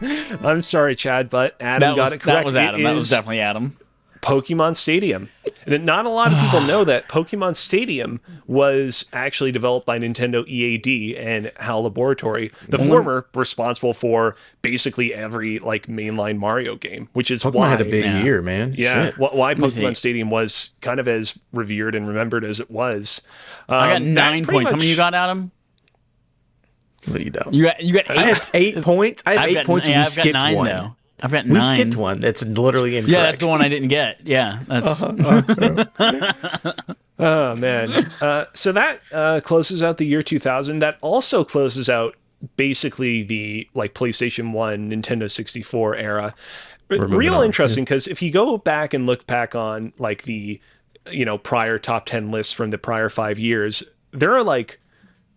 I'm sorry, Chad, but Adam got it correct. That was Adam. That was definitely Adam. Pokemon Stadium. And not a lot of people know that Pokemon Stadium was actually developed by Nintendo EAD and HAL Laboratory, the former responsible for basically every mainline Mario game, which is Pokemon why had a big year, man. Yeah, Shit. why Pokemon Stadium was kind of as revered and remembered as it was. I got 9 points. How many you got, Adam? Well, you don't. You got 8. I have 8 points. I have 8 points. Yeah, We I've skipped got 9 one. though. I've got 9. We skipped one. That's literally incorrect. Yeah, that's the one I didn't get. Yeah, that's. Oh man. So that closes out the year 2000. That also closes out basically the PlayStation 1, Nintendo 64 era. Real interesting, because if you go back and look back on the prior top 10 lists from the prior 5 years, there are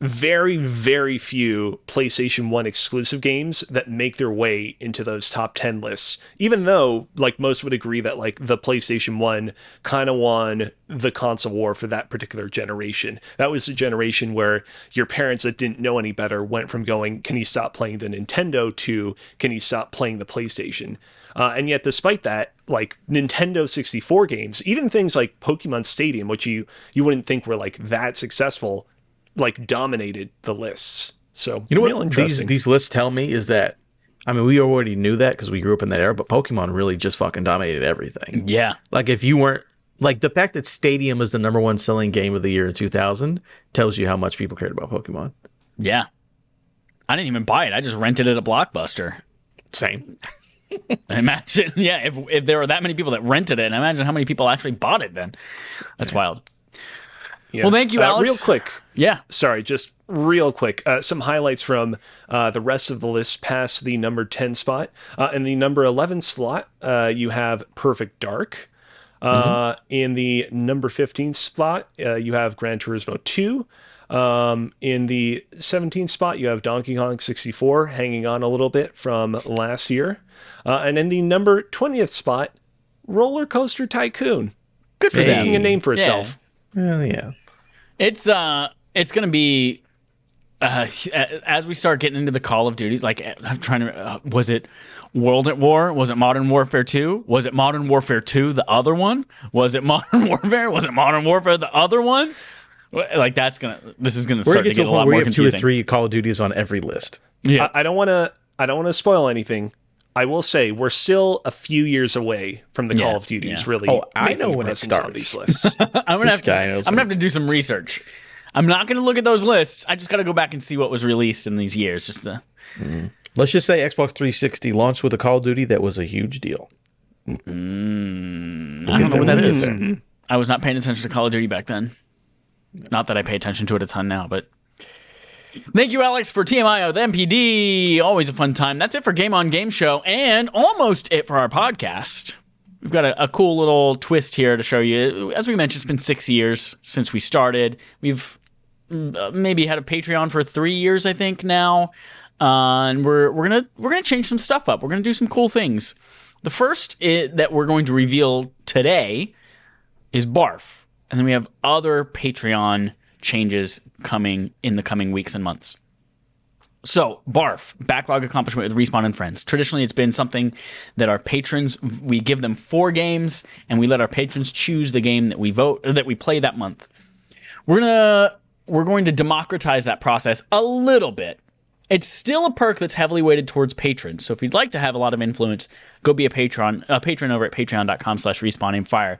very, very few PlayStation 1 exclusive games that make their way into those top 10 lists, even though most would agree that the PlayStation 1 kind of won the console war for that particular generation. That was a generation where your parents that didn't know any better went from going, can you stop playing the Nintendo, to can you stop playing the PlayStation? And yet, despite that, Nintendo 64 games, even things like Pokemon Stadium, which you wouldn't think were that successful, dominated the lists. So you know real what interesting. these lists tell me is that, I mean, we already knew that because we grew up in that era, but Pokemon really just fucking dominated everything. Yeah. If you weren't the fact that Stadium is the number 1 selling game of the year in 2000 tells you how much people cared about Pokemon. Yeah. I didn't even buy it. I just rented it at Blockbuster. Same. Imagine, yeah, if there were that many people that rented it, imagine how many people actually bought it then. That's wild. Yeah. Well, thank you, Alex. Real quick. Yeah. Sorry, just real quick. Some highlights from the rest of the list past the number 10 spot. In the number 11 slot, you have Perfect Dark. In the number 15 spot, you have Gran Turismo 2. In the 17th spot, you have Donkey Kong 64, hanging on a little bit from last year. And in the number 20th spot, Roller Coaster Tycoon. Good for them. Making a name for itself. Well, yeah. It's going to be as we start getting into the Call of Duties. I'm trying to. Was it World at War? Was it Modern Warfare 2? Was it Modern Warfare 2? The other one? Was it Modern Warfare? Was it Modern Warfare? The other one? This is gonna start to get a lot more confusing. 2 or 3 Call of Duties on every list. Yeah, I don't want to spoil anything. I will say we're still a few years away from the Call of Duties really. Oh, I making know a when it presence on starts. these lists. I'm gonna have to do some research. I'm not gonna look at those lists. I just gotta go back and see what was released in these years. Let's just say Xbox 360 launched with a Call of Duty that was a huge deal. I don't know what that is. I was not paying attention to Call of Duty back then. Not that I pay attention to it a ton now, but thank you, Alex, for TMI with MPD. Always a fun time. That's it for Game on Game Show, and almost it for our podcast. We've got a cool little twist here to show you. As we mentioned, it's been 6 years since we started. We've maybe had a Patreon for 3 years, I think, now. And we're gonna change some stuff up. We're gonna do some cool things. The first that we're going to reveal today is Barf. And then we have other Patreon changes coming in the coming weeks and months. So, Barf, backlog accomplishment with Respawn and Friends. Traditionally, it's been something that our patrons, we give them 4 games, and we let our patrons choose the game that we play that month. We're going to democratize that process a little bit. It's still a perk that's heavily weighted towards patrons. So if you'd like to have a lot of influence, go be a patron over at patreon.com/respawningfire.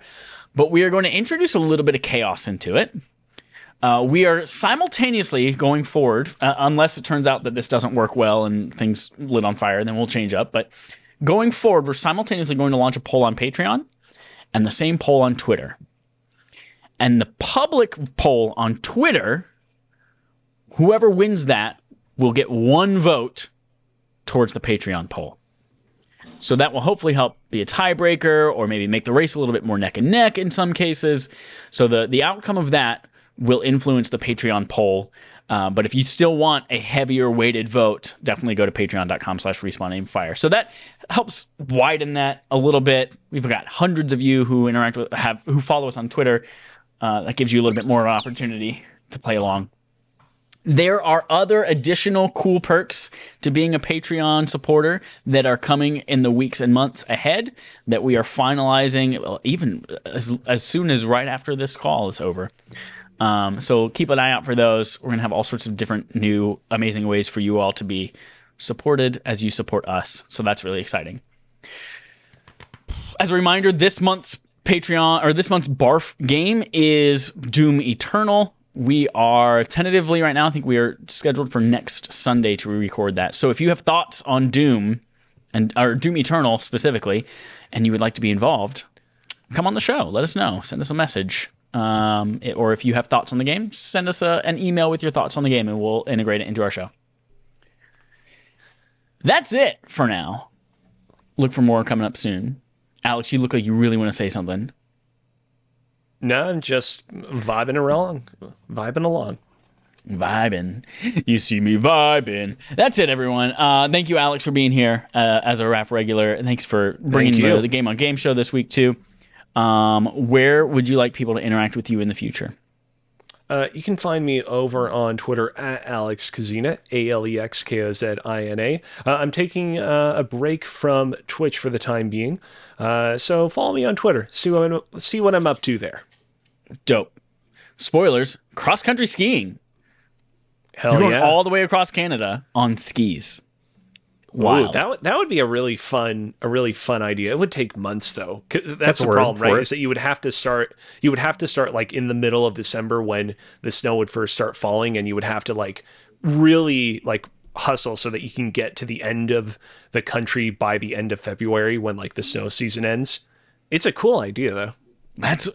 But we are going to introduce a little bit of chaos into it. We are simultaneously going forward, unless it turns out that this doesn't work well and things lit on fire, then we'll change up. But going forward, we're simultaneously going to launch a poll on Patreon and the same poll on Twitter. And the public poll on Twitter, whoever wins that will get 1 vote towards the Patreon poll. So that will hopefully help be a tiebreaker or maybe make the race a little bit more neck and neck in some cases. So the outcome of that will influence the Patreon poll. But if you still want a heavier weighted vote, definitely go to patreon.com/respawnaimfire. So that helps widen that a little bit. We've got hundreds of you who interact with, who follow us on Twitter. That gives you a little bit more opportunity to play along. There are other additional cool perks to being a Patreon supporter that are coming in the weeks and months ahead that we are finalizing even as soon as right after this call is over. So keep an eye out for those. We're going to have all sorts of different new amazing ways for you all to be supported as you support us. So that's really exciting. As a reminder, this month's Patreon or this month's BARF game is Doom Eternal. We are tentatively right now, I think we are scheduled for next Sunday to record that. So if you have thoughts on Doom or Doom Eternal specifically, and you would like to be involved, come on the show. Let us know. Send us a message. Or if you have thoughts on the game, send us an email with your thoughts on the game and we'll integrate it into our show. That's it for now. Look for more coming up soon. Alex, you look like you really want to say something. No, I'm just vibing along. Vibing. You see me vibing. That's it, everyone. Thank you, Alex, for being here as a RAF regular. And thanks for bringing the Game on Game show this week, too. Where would you like people to interact with you in the future? You can find me over on Twitter at Alex Kazina, ALEXKOZINA. I'm taking a break from Twitch for the time being. So follow me on Twitter. See what I'm up to there. Dope. Spoilers, cross-country skiing. Hell You're going yeah. all the way across Canada on skis. Wow. That would be a really fun idea. It would take months though. That's the problem, right? Is that you would have to start like in the middle of December when the snow would first start falling, and you would have to like really like hustle so that you can get to the end of the country by the end of February when like the snow season ends. It's a cool idea though. That's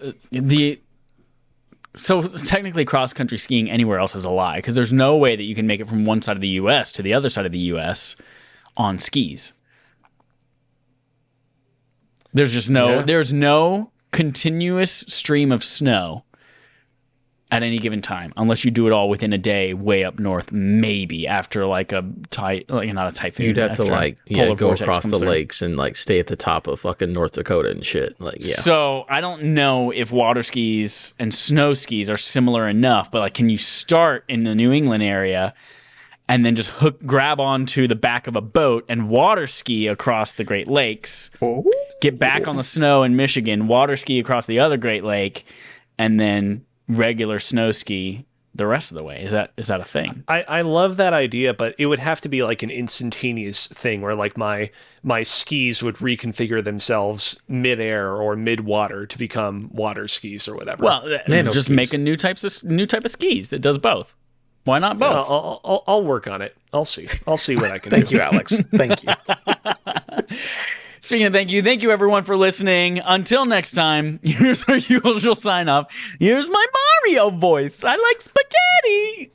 so technically cross-country skiing anywhere else is a lie because there's no way that you can make it from one side of the U.S. to the other side of the U.S. on skis. There's no continuous stream of snow at any given time, unless you do it all within a day way up north, maybe after like a not a typhoon. You'd have to go across the lakes and like stay at the top of fucking North Dakota and shit. Like, yeah. So I don't know if water skis and snow skis are similar enough, but like, can you start in the New England area and then just grab onto the back of a boat and water ski across the Great Lakes, get back on the snow in Michigan, water ski across the other Great Lake, and then regular snow ski the rest of the way? Is that a thing? I love that idea, but it would have to be like an instantaneous thing where like my skis would reconfigure themselves mid-air or mid-water to become water skis or whatever. Well, just make a new type of skis that does both. Why not both? I'll work on it. I'll see what I can do. Thank you, Alex. Thank you. Speaking of thank you everyone for listening. Until next time, here's our usual sign off. Here's my Mario voice. I like spaghetti.